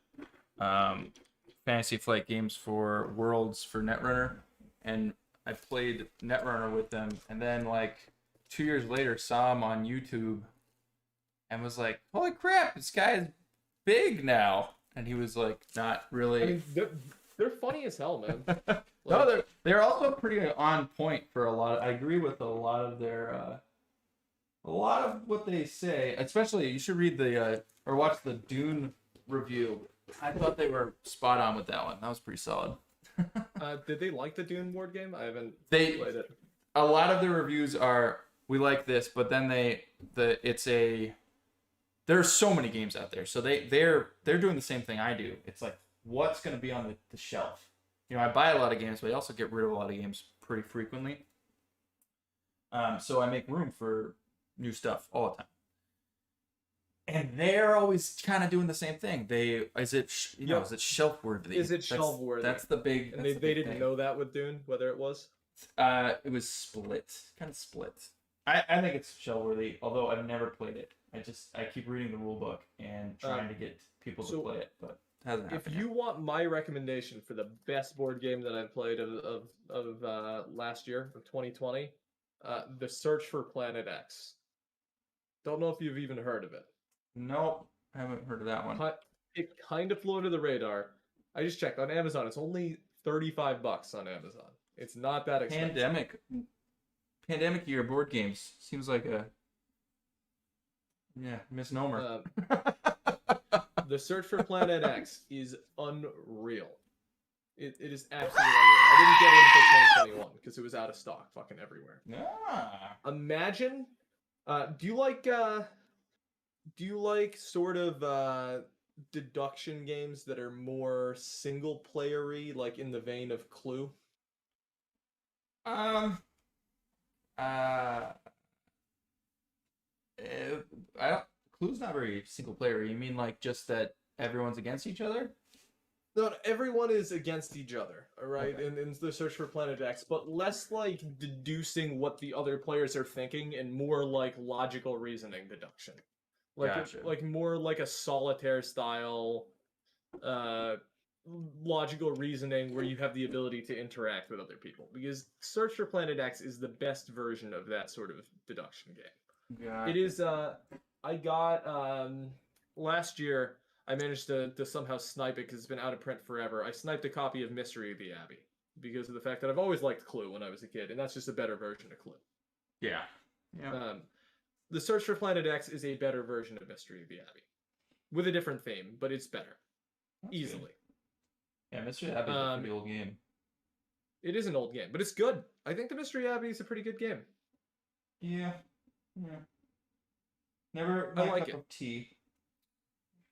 Fantasy Flight Games for Worlds for Netrunner, and I played Netrunner with them, and then like 2 years later saw him on YouTube and was like, holy crap, this guy is big now. And he was like, not really. I mean, they're funny as hell, man. No, they're also pretty on point for a lot. I agree with a lot of their A lot of what they say, especially you should read the or watch the Dune review. I thought they were spot on with that one. That was pretty solid. Did they like the Dune board game? I haven't They played it. a lot of the reviews are we like this, but then there's so many games out there, so they're doing the same thing I do. It's like what's going to be on the shelf. You know, I buy a lot of games, but I also get rid of a lot of games pretty frequently. So I make room for new stuff all the time. And they're always kind of doing the same thing. Is it shelf worthy? Is it shelf worthy? That's the big. And they didn't know that with Dune, whether it was. It was split, kind of split. I think it's shelf worthy, although I've never played it. I keep reading the rule book and trying to get people to play it, but it hasn't happened. If you want my recommendation for the best board game that I've played of last year of 2020, The Search for Planet X. Don't know if you've even heard of it. Nope, I haven't heard of that one. It kind of flew under the radar. I just checked on Amazon. It's only $35 on Amazon. It's not that expensive. Pandemic year board games seems like a misnomer. The Search for Planet X is unreal. It is absolutely unreal. I didn't get it until 2021 because it was out of stock fucking everywhere. Yeah. Imagine, do you like sort of deduction games that are more single playery, like in the vein of Clue? Clue's not very single player. You mean like just that everyone's against each other? No, everyone is against each other, all right, Okay. in the Search for Planet X, but less like deducing what the other players are thinking and more like logical reasoning deduction. Gotcha. Like more like a solitaire style logical reasoning where you have the ability to interact with other people. Because Search for Planet X is the best version of that sort of deduction game. Gotcha. It is I got last year I managed to somehow snipe it because it's been out of print forever. I sniped a copy of Mystery of the Abbey because of the fact that I've always liked Clue when I was a kid, and that's just a better version of Clue. Yeah. The Search for Planet X is a better version of Mystery of the Abbey, with a different theme, but it's better, easily. Good. Yeah, Mystery of the Abbey is a pretty old game. It is an old game, but it's good. I think the Mystery Abbey is a pretty good game. Yeah. Never I like cup it. of tea.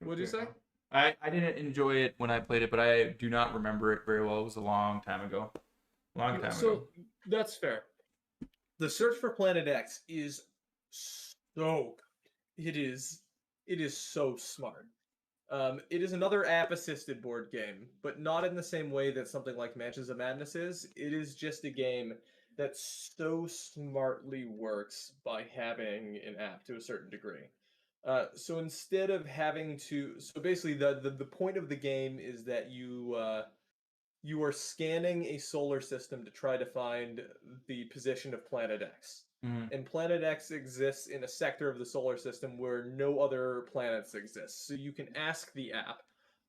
What did you say? I didn't enjoy it when I played it, but I do not remember it very well. It was a long time ago. So that's fair. The Search for Planet X is so good. It is so smart. It is another app-assisted board game, but not in the same way that something like Mansions of Madness is. It is just a game that so smartly works by having an app to a certain degree. So instead of having to, so basically the point of the game is that you are scanning a solar system to try to find the position of Planet X. Mm-hmm. And Planet X exists in a sector of the solar system where no other planets exist. So you can ask the app,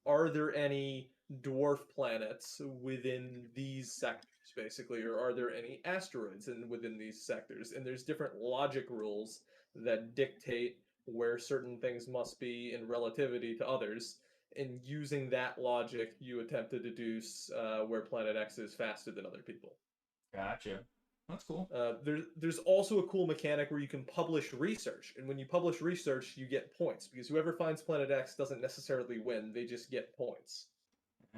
are there any dwarf planets within these sectors, basically, or are there any asteroids within these sectors? And there's different logic rules that dictate where certain things must be in relativity to others. And using that logic, you attempt to deduce where Planet X is faster than other people. Gotcha. That's cool. There's also a cool mechanic where you can publish research, and when you publish research, you get points, because whoever finds Planet X doesn't necessarily win, they just get points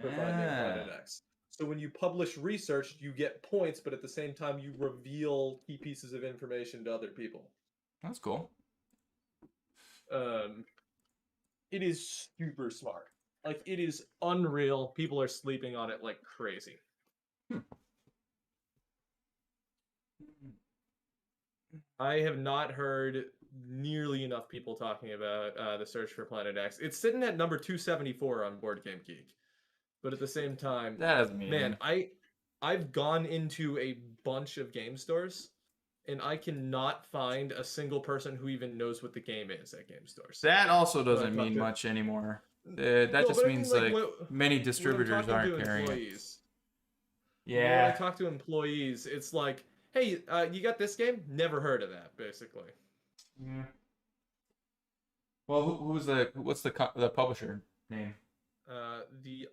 for finding Planet X. So when you publish research, you get points, but at the same time, you reveal key pieces of information to other people. That's cool. It is super smart. Like, it is unreal. People are sleeping on it like crazy. I have not heard nearly enough people talking about the Search for Planet X. It's sitting at number 274 on Board Game Geek. But at the same time, that doesn't mean... Man, I've gone into a bunch of game stores, and I cannot find a single person who even knows what the game is at game stores. That also doesn't mean much anymore. That just means like many distributors aren't carrying it. Yeah. When I talk to employees, it's like, hey, you got this game? Never heard of that, basically. Yeah. Well, what's the publisher name? The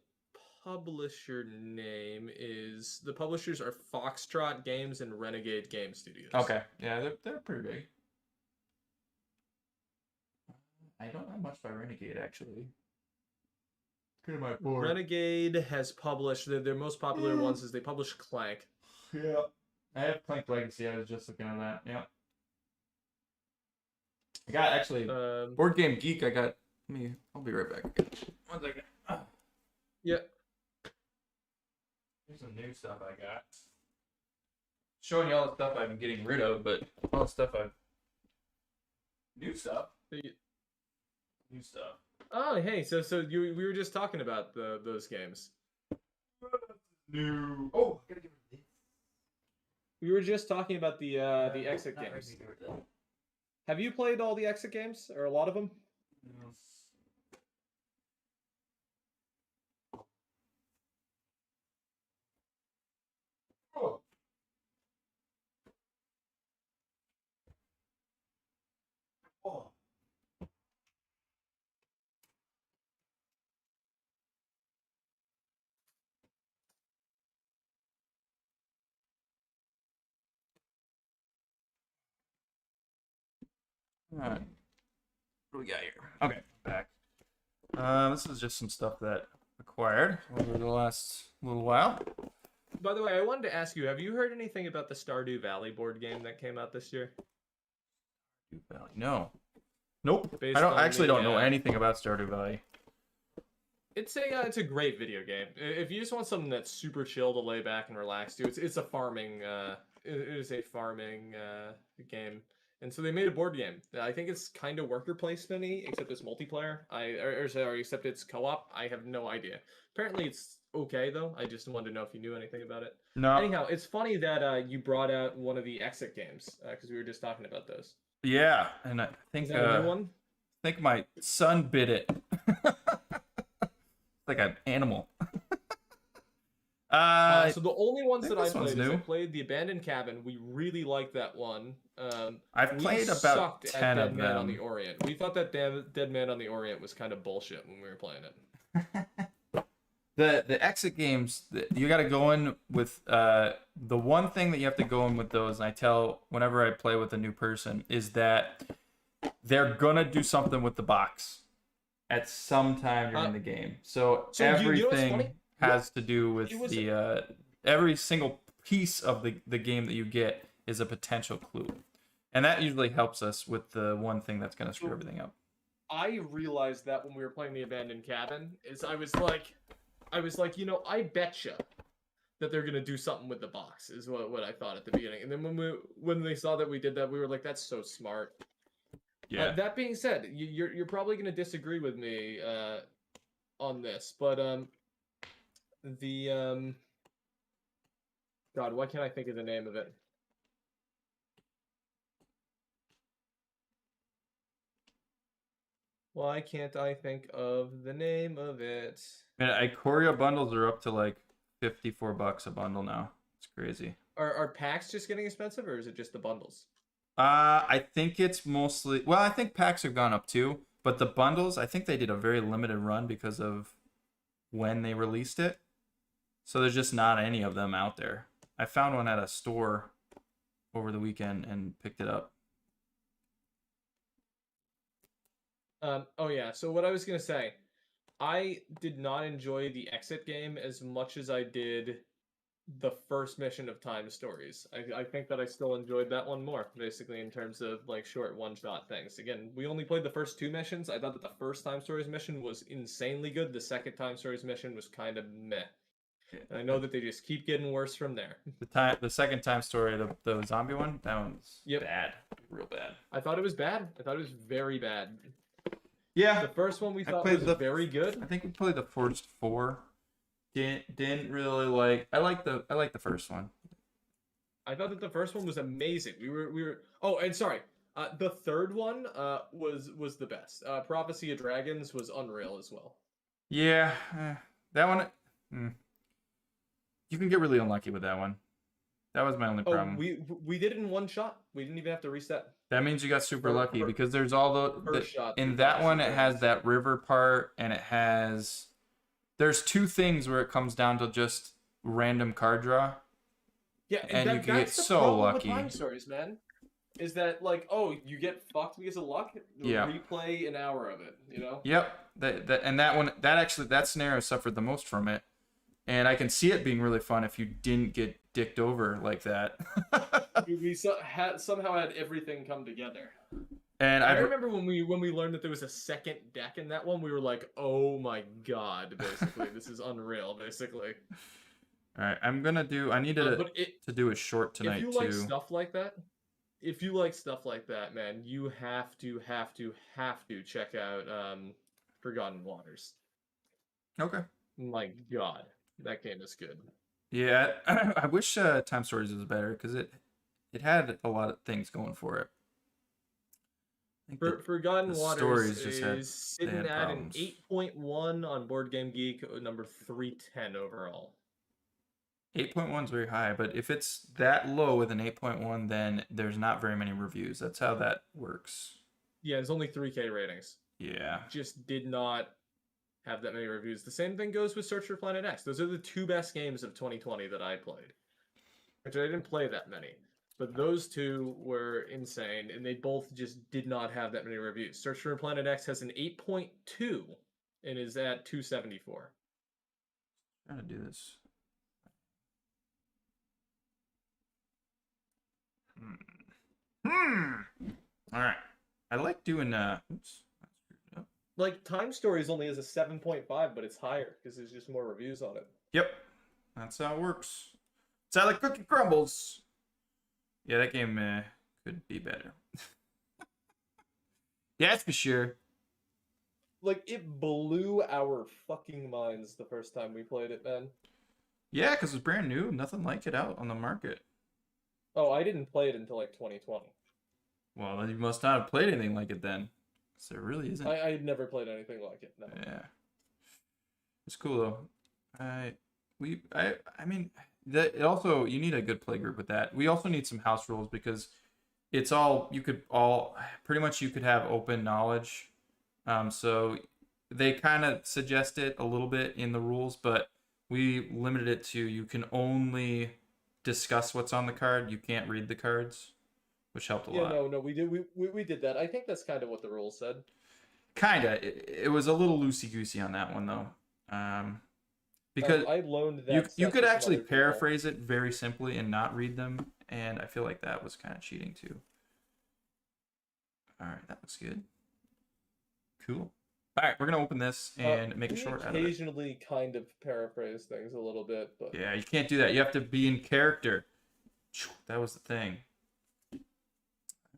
publisher name is the publishers are Foxtrot Games and Renegade Game Studios. Okay, yeah, they're pretty big. I don't know much by Renegade actually. Good at my board. Renegade has published their most popular ones is they publish Clank. Yeah. I have Clank Legacy. I was just looking at that. Yeah. I got actually Board Game Geek. I got me. I'll be right back. 1 second. Yeah. Here's some new stuff I got. Showing you all the stuff I've been getting rid of, but all the stuff I've new stuff. New stuff. Oh, hey, so we were just talking about those games. New. Oh, I gotta get rid of this. We were just talking about the exit games. Have you played all the exit games or a lot of them? Yes. Oh. Oh. All right. What do we got here? Okay, back. This is just some stuff that acquired over the last little while. By the way, I wanted to ask you, have you heard anything about the Stardew Valley board game that came out this year? Stardew Valley. No. Nope. Based I don't on actually the, don't know anything about Stardew Valley. It's a great video game. If you just want something that's super chill to lay back and relax to, it's a farming it is a farming game. And so they made a board game. I think it's kind of worker placement-y, except it's multiplayer. Except it's co-op. I have no idea. Apparently it's okay though. I just wanted to know if you knew anything about it. No. Anyhow, it's funny that you brought out one of the exit games because we were just talking about those. Yeah, and I think Is that a new one? I think my son bit it. Like an animal. So the only ones that I played is new. I played the Abandoned Cabin. We really liked that one. I've played about 10 of Dead Man on them. the Orient. We thought that Dead Man on the Orient was kind of bullshit when we were playing it. The exit games, you got to go in with the one thing that you have to go in with those, and I tell whenever I play with a new person, is that they're gonna do something with the box at some time during the game. So everything has to do with the every single piece of the game that you get is a potential clue, and that usually helps us with the one thing that's gonna screw everything up. I realized that when we were playing the Abandoned Cabin, I was like, I betcha that they're gonna do something with the box, is what I thought at the beginning. And then when they saw that we did that, we were like, that's so smart. Yeah. That being said, you're probably gonna disagree with me on this, but God, why can't I think of the name of it? Why can't I think of the name of it? Man, Ikoria bundles are up to like $54 a bundle now. It's crazy. Are packs just getting expensive, or is it just the bundles? I think it's mostly... Well, I think packs have gone up too. But the bundles, I think they did a very limited run because of when they released it. So there's just not any of them out there. I found one at a store over the weekend and picked it up. Oh yeah, so what I was gonna say, I did not enjoy the exit game as much as I did the first mission of Time Stories. I think that I still enjoyed that one more, basically, in terms of like short one-shot things. Again, we only played the first 2 missions. I thought that the first Time Stories mission was insanely good. The second Time Stories mission was kind of meh. And I know that they just keep getting worse from there. The second Time Story, the zombie one, that one's bad, real bad. I thought it was bad. I thought it was very bad. Yeah, the first one we thought was very good. I think we played the first 4. Didn't really like. I like the first one. I thought that the first one was amazing. We were. Oh, and sorry. The third one was the best. Prophecy of Dragons was unreal as well. Yeah, that one. You can get really unlucky with that one. That was my only Oh, problem. we did it in one shot. We didn't even have to reset. That means you got super Per, lucky per, because there's all the First shot, we in got that one it super has nice. that river part and it has there's two things where it comes down to just random card draw Yeah, and and you can get that's the so problem with lucky. time stories, man. Is that like, oh, you get fucked because of luck? Yeah. Replay an hour of it, you know? Yep. That one that scenario suffered the most from it. And I can see it being really fun if you didn't get dicked over like that. We somehow had everything come together. And I remember when we learned that there was a second deck in that one, we were like, "Oh my god!" Basically, this is unreal. Basically. All right, I'm gonna do. I needed to do a short tonight if you too. like stuff like that, man, you have to check out Forgotten Waters. Okay. My god, that game is good. Yeah, I wish Time Stories was better because it had a lot of things going for it. Forgotten Waters is sitting at problems. an 8.1 on Board Game Geek, number 310 overall. 8.1 is very high, but if it's that low with an 8.1, then there's not very many reviews. That's how that works. Yeah, there's only 3K ratings. Yeah. Just did not have that many reviews. The same thing goes with Search for Planet X. Those are the two best games of 2020 that I played. Which I didn't play that many. But those two were insane, and they both just did not have that many reviews. Search for Planet X has an 8.2 and is at 274. I'm trying to do this. All right. I like doing oops. Like Time Stories only has a 7.5, but it's higher because there's just more reviews on it. Yep. That's how it works. It's how the cookie crumbles. Yeah, that game could be better. Yeah, that's for sure. Like, it blew our fucking minds the first time we played it, man. Yeah, because it's brand new. Nothing like it out on the market. Oh, I didn't play it until, like, 2020. Well, then you must not have played anything like it then. Because there really isn't. I had never played anything like it, no. Yeah. It's cool, though. I mean, it also, you need a good play group with that. We also need some house rules because it's all, pretty much you could have open knowledge. So they kind of suggest it a little bit in the rules, but we limited it to you can only discuss what's on the card. You can't read the cards, which helped a lot. Yeah, no, we did that. I think that's kind of what the rules said. Kinda. It was a little loosey-goosey on that one, though. Because I loaned that you could actually paraphrase it very simply and not read them, and I feel like that was kind of cheating too. All right, that looks good. Cool. All right, we're gonna open this and make a short out of it. Occasionally kind of paraphrase things a little bit, but yeah, you can't do that. You have to be in character. That was the thing.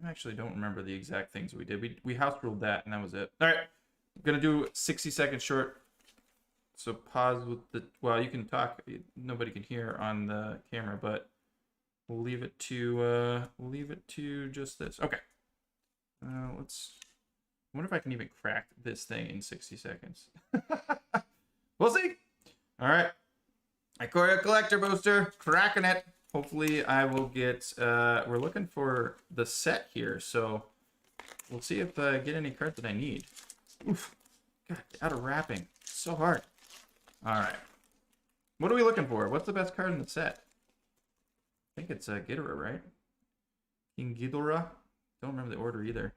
I actually don't remember the exact things we did. We house ruled that, and that was it. All right, I'm gonna do 60-second short. So pause with the, well, you can talk. Nobody can hear on the camera, but we'll leave it to just this. Okay. Let's. I wonder if I can even crack this thing in 60 seconds. We'll see. All right. Ikoria Collector Booster, cracking it. Hopefully I will get, we're looking for the set here, so we'll see if I get any cards that I need. Oof. God, out of wrapping. It's so hard. All right. What are we looking for? What's the best card in the set? I think it's Ghidorah, right? King Ghidorah. Don't remember the order either.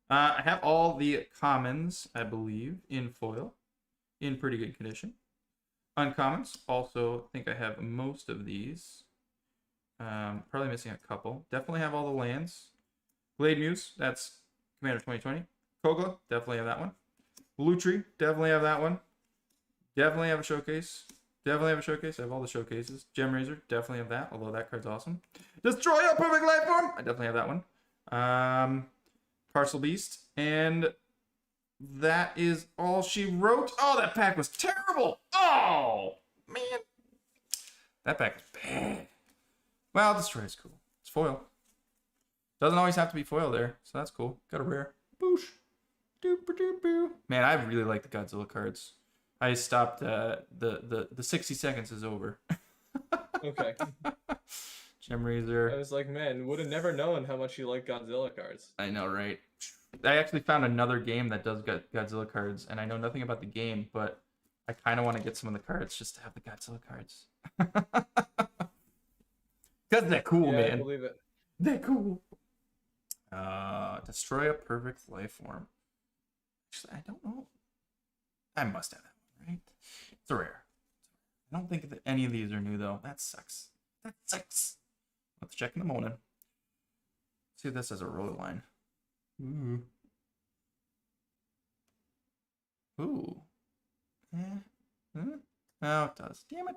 I have all the commons, I believe, in foil, in pretty good condition. Uncommons, also think I have most of these. Probably missing a couple. Definitely have all the lands. Blade Muse, that's Commander 2020. Kogla, definitely have that one. Lutri, definitely have that one. Definitely have a showcase. Definitely have a showcase. I have all the showcases. Gem Razor, definitely have that, although that card's awesome. Destroy a Perfect Life Form! I definitely have that one. Parcel Beast, and that is all she wrote. Oh, that pack was terrible. Oh, man. That pack is bad. Well, Destroy is cool. It's foil. Doesn't always have to be foil there, so that's cool. Got a rare. Boosh. Doop-a-doop-boo. Man, I really like the Godzilla cards. I stopped, the 60 seconds is over. Okay. Gem I Razor. was like, man, would have never known how much you like Godzilla cards. I know, right? I actually found another game that does Godzilla cards, and I know nothing about the game, but I kind of want to get some of the cards just to have the Godzilla cards. Because they're cool, Yeah, I man. believe it. They're cool. Destroy a perfect life form. Actually, I don't know. I must have that one, right? It's a rare. I don't think that any of these are new, though. That sucks. That sucks. Let's check in the morning. See this as a roller line. Ooh. Ooh. Oh, it does. Damn it.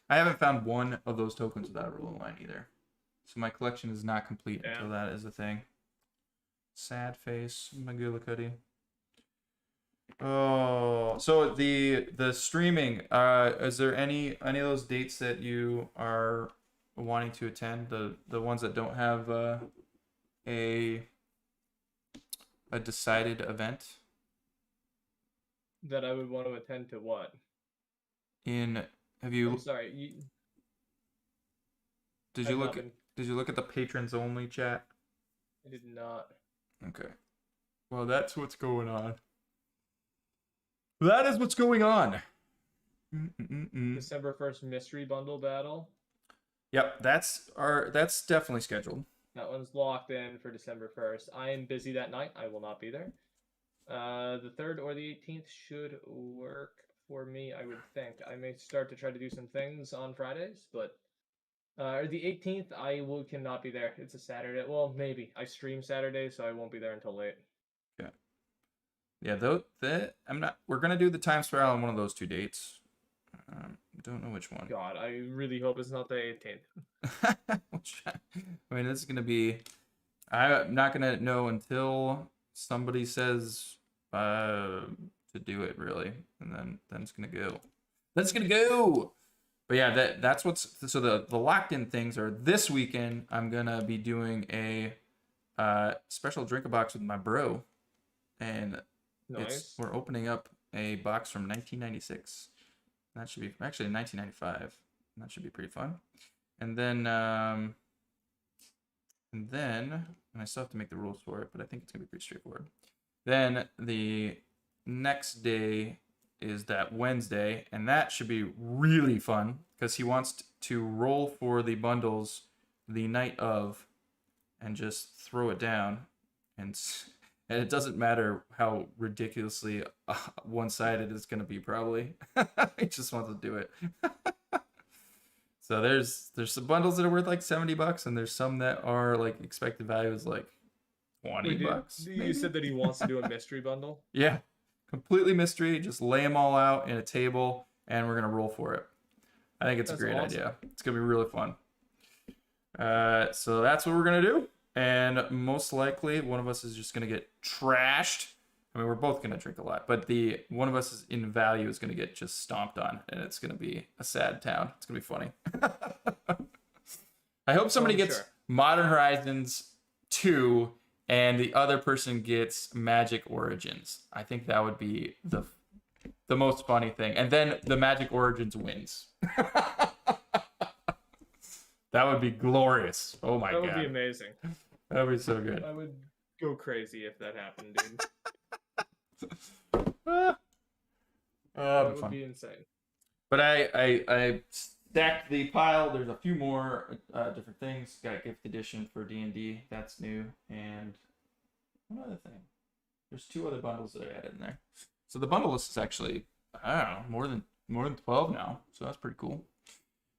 I haven't found one of those tokens without a roller line either. So my collection is not complete until that is a thing. Sad face. McGillicuddy. Oh, so the streaming, is there any of those dates that you are wanting to attend? The ones that don't have a decided event? That I would want to attend to what? Have you I'm sorry. did I've you not look been. did you look at the patrons only chat? I did not. Okay. Well, that's what's going on. That is what's going on. December 1st mystery bundle battle. Yep, that's definitely scheduled. That one's locked in for December 1st. I am busy that night. I will not be there. The 3rd or the 18th should work for me, I would think. I may start to try to do some things on Fridays, but or the 18th, cannot be there. It's a Saturday. Well, maybe. I stream Saturday, so I won't be there until late. Yeah. Yeah, though we're gonna do the time spiral on one of those two dates. Don't know which one. God, I really hope it's not the 18th. I mean, this is gonna be. I'm not gonna know until somebody says to do it, really, and then it's gonna go. That's gonna go. But yeah, that's what's so the locked in things are this weekend. I'm gonna be doing a special drink a box with my bro, and Nice. we're opening up a box from 1996. That should be actually 1995. That should be pretty fun. And then I still have to make the rules for it, but I think it's gonna be pretty straightforward. Then the next day is that Wednesday, and that should be really fun because he wants to roll for the bundles the night of and just throw it down, and it doesn't matter how ridiculously one-sided it's going to be, probably. He just wants to do it. So there's some bundles that are worth like $70, and there's some that are like expected value is like $20. You said that he wants to do a mystery bundle? Yeah. Completely mystery. Just lay them all out in a table, and we're gonna roll for it. I think it's a great idea. It's gonna be really fun. So that's what we're gonna do, and most likely one of us is just gonna get trashed. I mean, we're both gonna drink a lot, but the one of us is in value is gonna get just stomped on, and it's gonna be a sad town. It's gonna be funny. I hope somebody gets Modern Horizons 2. And the other person gets Magic Origins. I think that would be the most funny thing. And then the Magic Origins wins. That would be glorious. Oh my god. That would be amazing. That would be so good. I would go crazy if that happened, dude. That would be insane. But I stacked the pile. There's a few more different things. Got a gift edition for D&D. That's new. And one other thing. There's 2 other bundles that I added in there. So the bundle list is actually, I don't know, more than 12 now. So that's pretty cool.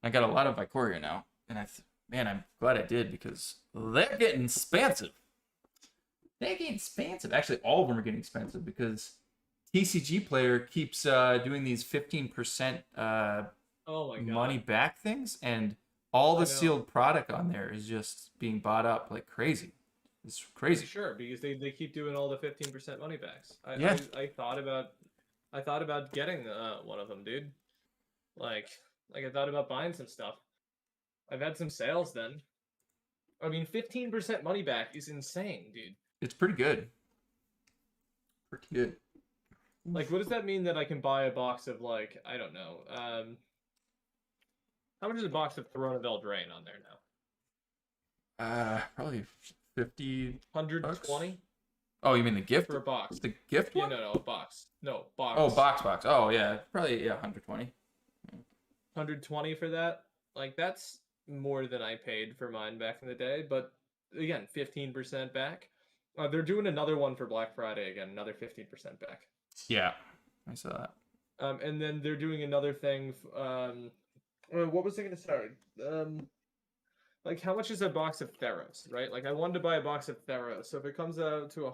I got a lot of Vicoria now. And I'm glad I did because they're getting expensive. They're getting expensive. Actually, all of them are getting expensive because TCG Player keeps doing these 15% money back things, and all the sealed product on there is just being bought up like crazy. It's crazy. Sure, because they keep doing all the 15% money backs. I thought about getting one of them, dude. Like I thought about buying some stuff. I've had some sales then. I mean, 15% money back is insane, dude. It's pretty good. Pretty good. Like, what does that mean that I can buy a box of, like, I don't know, how much is a box of Throne of Eldraine on there now? Probably 50 bucks. 120 Oh, you mean the gift? for a box. The gift Yeah, one? no, a box. No, Oh, box. box. Oh, yeah. Probably, yeah, 120. 120 for that. Like that's more than I paid for mine back in the day, but again, 15% back. They're doing another one for Black Friday again, another 15% back. Yeah, I saw that. And then they're doing another thing. What was I going to start? Like how much is a box of Theros, right? Like I wanted to buy a box of Theros, so if it comes out to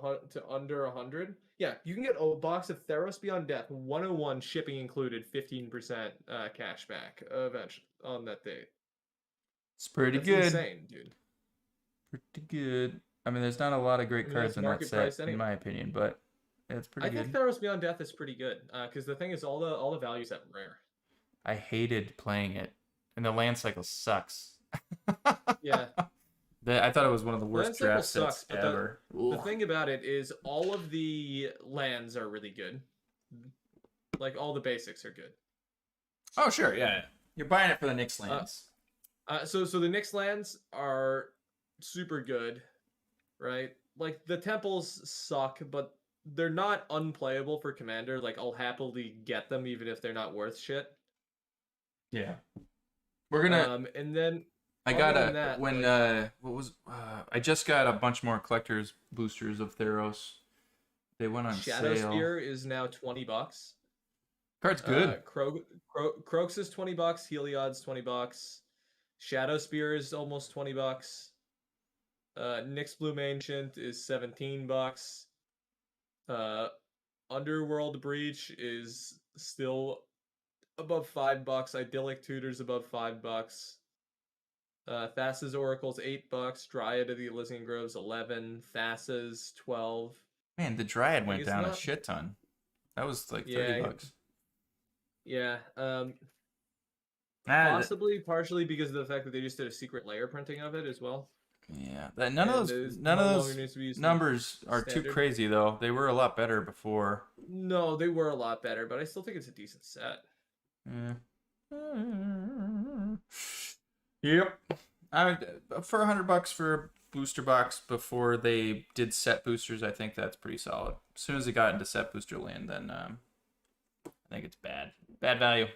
under 100, yeah, you can get a box of Theros Beyond Death, 101 shipping included, 15% cash back eventually on that date. It's pretty That's good. insane, dude. Pretty good. I mean, there's not a lot of I great mean, cards that's in that market set, price in anyway. my opinion, but it's pretty I think good. Theros Beyond Death is pretty good because the thing is, all the values at rare. I hated playing it, and the land cycle sucks. Yeah, I thought it was one of the worst land cycle draft sets sucks, but ever. the Ugh. thing about it is all of the lands are really good. Like all the basics are good. Oh, sure, yeah. You're buying it for the Nyx Uh, lands. so the Nyx lands are super good, right? Like the temples suck, but they're not unplayable for commander. Like I'll happily get them even if they're not worth shit. Yeah. We're gonna. And then I other got than a that, when like what was I just got a bunch more collectors boosters of Theros. They went on Shadow sale. Spear is now $20. Card's good. Croaks is $20. Heliod's $20. Shadow Spear is almost $20. Nyx Bloom Ancient is $17. Uh, Underworld Breach is still above $5. Idyllic Tutor's above $5. Thassa's Oracle's $8. Dryad of the Elysian Grove's 11. Thassa's 12. Man, the Dryad Like went it's down a not. shit ton. That was like 30 Yeah, bucks. yeah. Ah, Possibly partially because of the fact that they just did a secret layer printing of it as well, yeah. and it None no of longer those needs to be used in numbers are too standard. crazy though. They were a lot better before. No, they were a lot better, but I still think it's a decent set. Yeah. Yep. I for $100 for a booster box before they did set boosters, I think that's pretty solid. As soon as it got into set booster land, then I think it's bad. Bad value.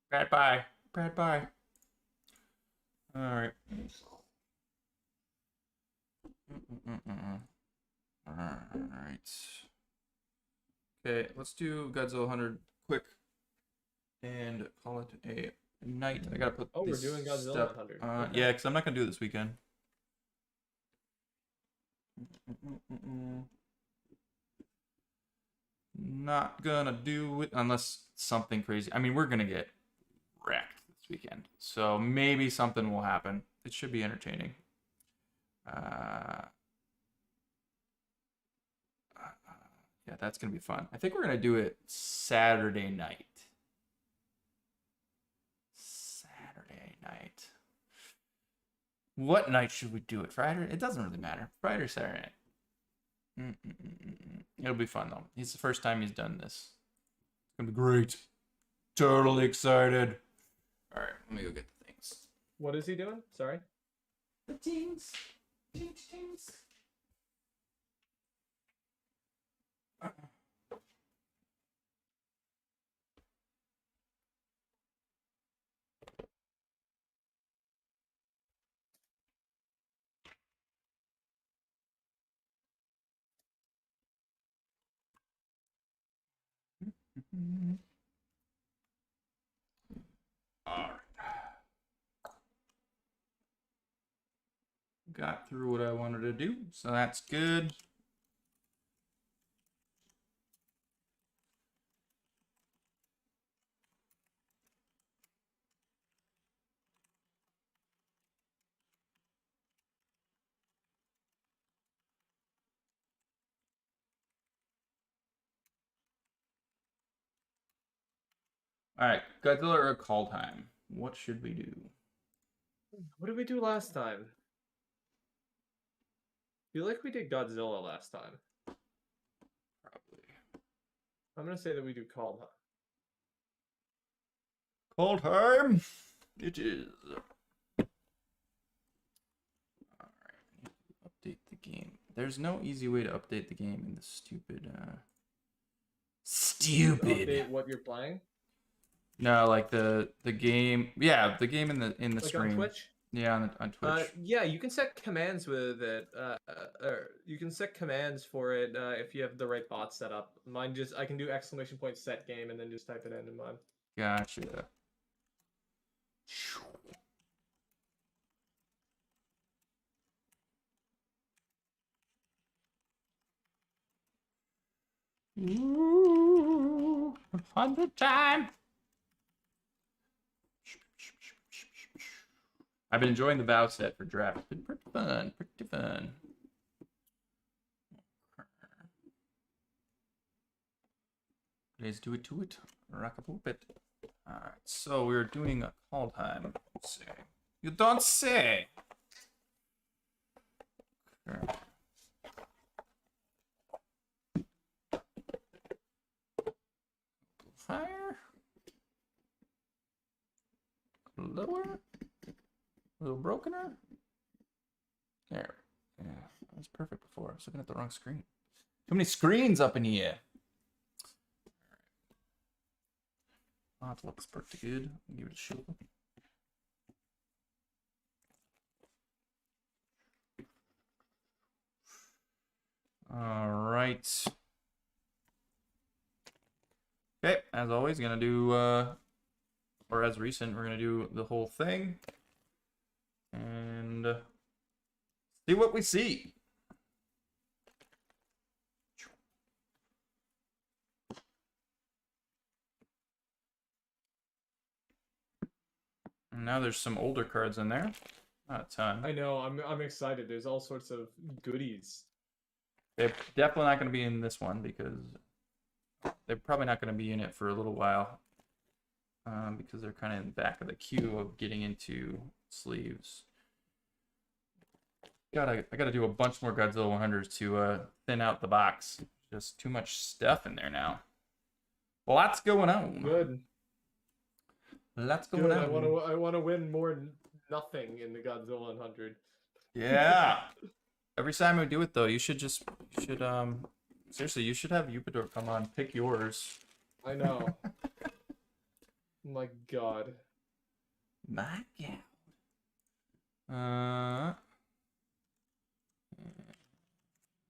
Bad buy. Bad buy. All right. All right. Okay, let's do Godzilla 100 quick and call it a night. I gotta put Oh, we're this doing Godzilla stuff 100. on. Okay. Yeah, because I'm not gonna do it this weekend. Not gonna do it unless something crazy. I mean, we're gonna get wrecked this weekend, so maybe something will happen. It should be entertaining. Yeah, that's gonna be fun. I think we're gonna do it Saturday night. Saturday night. What night should we do it? Friday? It doesn't really matter. Friday or Saturday night. It'll be fun though. It's the first time he's done this. It's gonna be great. Totally excited. All right, let me go get the things. What is he doing? Sorry. The teams. Teams. All right. Got through what I wanted to do, so that's good. All right, Godzilla or call time. What should we do? What did we do last time? I feel like we did Godzilla last time. Probably. I'm gonna say that we do Call Time. Call time. It is. There's no easy way to update the game in this stupid. Update what you're playing. No, like the game. Yeah, the game in the Like screen. on Twitch? Yeah, on Twitch. Yeah, you can set commands with it. Or you can set commands for it if you have the right bot set up. Mine I can do !set game and then just type it in mine. Gotcha. Ooh, 100 time. I've been enjoying the vow set for draft. It's been pretty fun, pretty fun. Let's do it to it. Rock a poop it. Alright, so we're doing a call time. Let's see. You don't say. Okay. Fire. Lower. A little brokener. There. Yeah, that was perfect before. I was looking at the wrong screen. Too many screens up in here. Oh, it looks pretty good. Give it a show. All right. Okay, as always, gonna do, or as recent, we're gonna do the whole thing and see what we see. And now there's some older cards in there. Not a ton. I know. I'm excited. There's all sorts of goodies. They're definitely not going to be in this one because they're probably not going to be in it for a little while because they're kind of in the back of the queue of getting into sleeves. I gotta do a bunch more Godzilla 100s to thin out the box. Just too much stuff in there now. Lots going on. Good. Lots going on. I want to win more nothing in the Godzilla 100. Yeah. Every time we do it though, you should seriously, you should have Upador come on, pick yours. I know. My God. My God.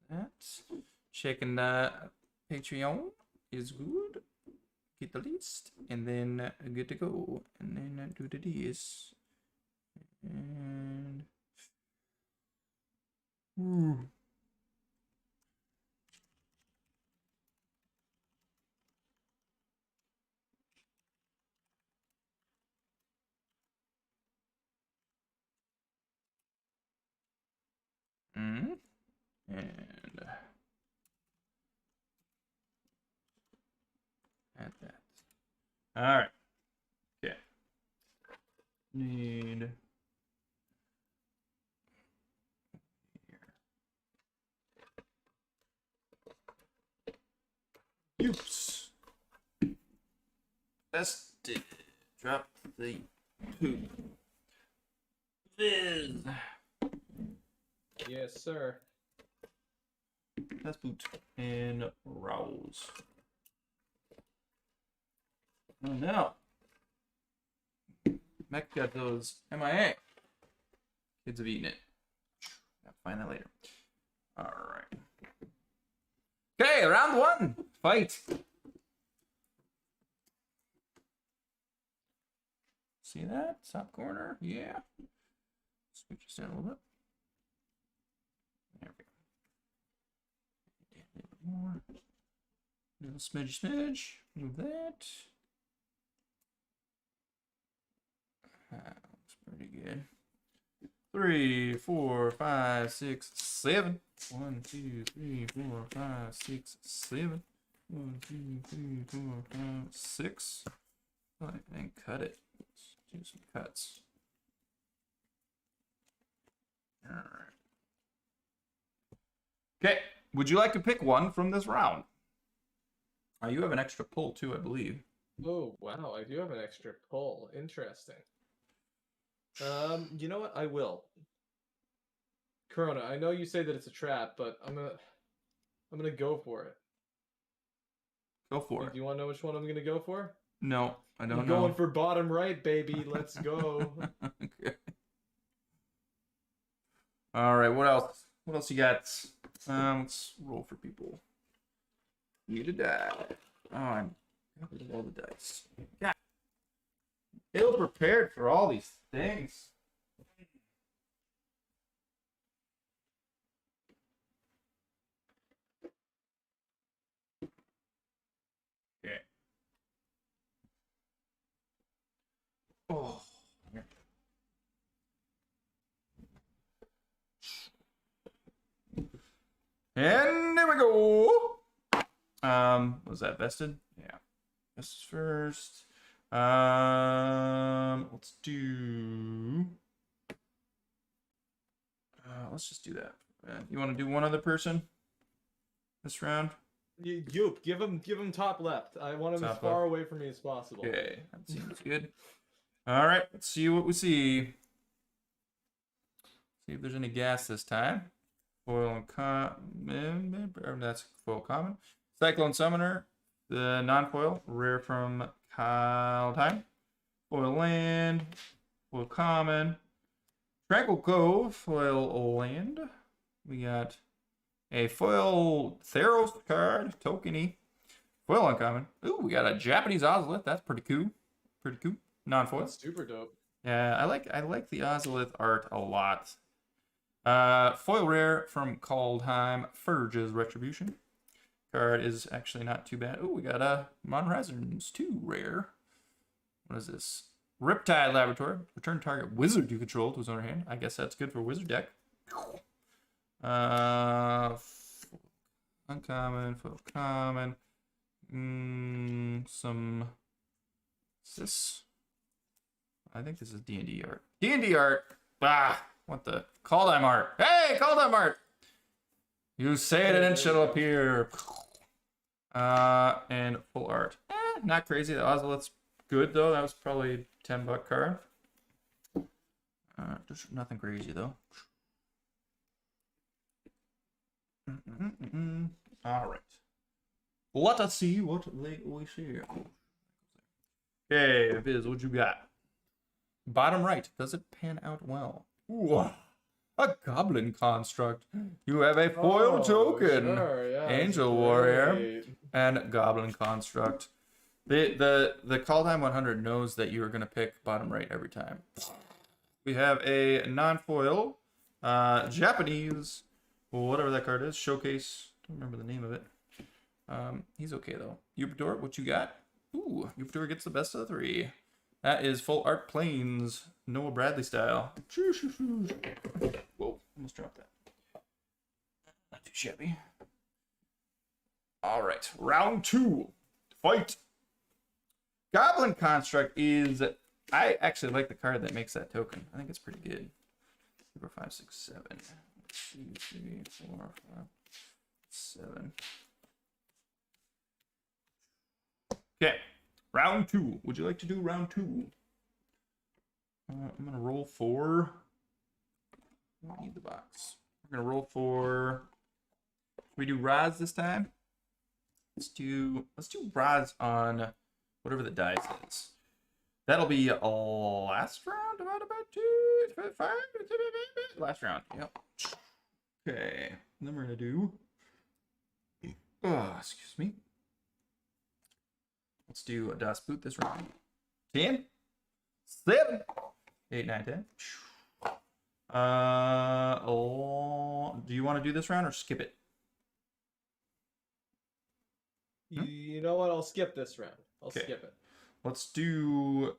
That's checking that Patreon is good. Get the list and then good to go. And then do this. And and add that. All right. Okay. Need here. Oops. Tested. Drop the poop. Viz. Yes, sir. Test boot and rouse. Oh no. Mech got those MIA. Kids have eaten it. Gotta find that later. Alright. Okay, round one. Fight. See that? Top corner? Yeah. Switch this down a little bit. There we go. A little bit more. Little smidge. Move that. Looks pretty good. 3, 4, 5, 6, 7. 1, 2, 3, 4, 5, 6, 7. 1, 2, 3, 4, 5, 6. And cut it. Let's do some cuts. Alright. Okay. Would you like to pick one from this round? You have an extra pull too, I believe. Oh, wow. I do have an extra pull. Interesting. You know what? I will. Corona, I know you say that it's a trap, but I'm gonna go for it. Go for Do it. you want to know which one I'm gonna go for? No, I I'm don't going know. for bottom right, baby. Let's go. Okay. All right. What else? What else you got? Let's roll for people. Need a die. Oh, I'm rid of all the dice. Yeah. Ill prepared for all these things. Okay. Oh. And there we go. Was that vested? Yeah. This is first. Let's do. Let's just do that. You want to do one other person this round? Yoop, give him top left. I want him as Top far left. away from me as possible. Okay, that seems good. All right, let's see what we see. See if there's any gas this time. Foil common. That's foil common. Cyclone Summoner, the non-foil, rare from Kaldheim. Foil land, foil common. Tranquil Cove, foil land. We got a foil Theros card, tokeny. Foil uncommon. Ooh, we got a Japanese Ozolith. That's pretty cool. Pretty cool. Non-foil. That's super dope. Yeah, I like the Ozolith art a lot. Foil rare from Kaldheim, Furge's Retribution. Card is actually not too bad. Ooh, we got a Monrazon's 2 rare. What is this? Riptide Laboratory. Return target wizard you control to his owner hand. I guess that's good for wizard deck. Uncommon, foil common. Some. What's this? I think this is D&D art. D&D art. Ah, what the Kaldheim art? Hey, Kaldheim art. You say it and it shall appear. And full art. Not crazy. The Ozolith's good though. That was probably $10 card. Just nothing crazy though. All right. Let us see what we see. Okay, Viz, what you got? Bottom right. Does it pan out well? Ooh, a goblin construct. You have a foil token. Sure, yeah, Angel Warrior and goblin construct. The Kaldheim 100 knows that you are going to pick bottom right every time. We have a non-foil Japanese, whatever that card is, showcase. Don't remember the name of it. He's okay though. Upador, what you got? Ooh, Upador gets the best of the 3. That is full art planes, Noah Bradley style. Whoa, almost dropped that. Not too shabby. All right, round 2. Fight. Goblin Construct is. I actually like the card that makes that token. I think it's pretty good. 4, 5, 6, 7. 2, 3, 4, 5, 7. Okay, round 2. Would you like to do round 2? I'm gonna roll for. I need the box. We're gonna roll for. Should we do rods this time? Let's do rods on whatever the dice is. That'll be last round divided by 2, 5, last round. Yep. Okay. And then we're gonna do. Oh, excuse me. Let's do a Das Boot this round. 10, 7, 8, 9, 10. Do you want to do this round or skip it? You know what? I'll skip this round. I'll skip it. Let's do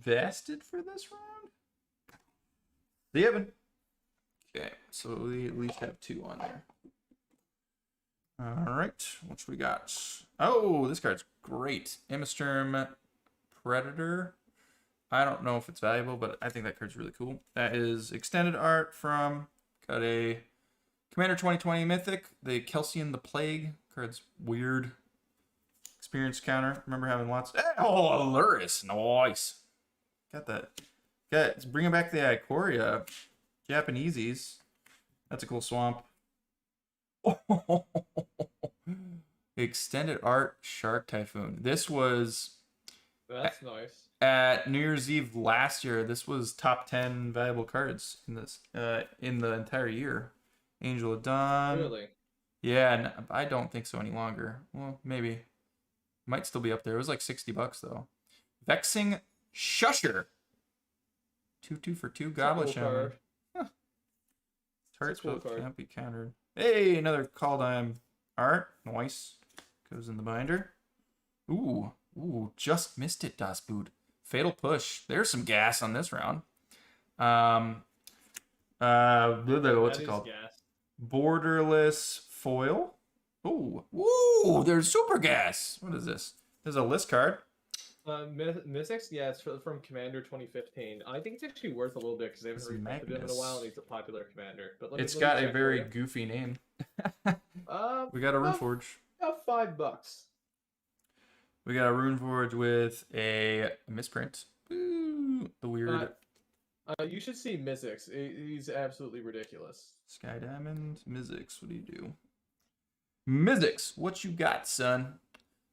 vested for this round. 7. Okay, so we at least have 2 on there. All right, what we got? Oh, this card's great. Emisturm Predator. I don't know if it's valuable, but I think that card's really cool. That is extended art from, got a Commander 2020 Mythic, the Kelsian the Plague. Card's weird. Experience counter. Remember having lots. Oh, Aluris. Nice. Got that. Got it's bringing back the Ikoria Japaneseies. That's a cool swamp. Extended art Shark Typhoon. This was That's nice. at New Year's Eve last year. This was top 10 valuable cards in the entire year. Angel of Dawn. Really? Yeah, and I don't think so any longer. Well, maybe. Might still be up there. It was like $60 though. Vexing Shusher. 2/2 for 2 Goblet Cool Shaman. card. Huh. Target It's a cool spell card. can't be countered. Hey, another Kaldheim art. Nice. Goes in the binder. Ooh. Ooh, just missed it, Das Boot. Fatal Push. There's some gas on this round. What's it called? Gas. Borderless Foil. Ooh. Ooh, there's Super Gas. What is this? There's a list card. Mystics, yeah, it's from Commander 2015. I think it's actually worth a little bit because they haven't It's reprinted him in a Magnus. while, and he's a popular commander. But It's let me got a check for very you. goofy name. Uh, We got a about- Runeforge. about $5. We got a Runeforge with a misprint. Ooh, the weird You should see Mystics. He's absolutely ridiculous. Sky Diamond. Mizzix, what do you do? Mizzix, what you got, son?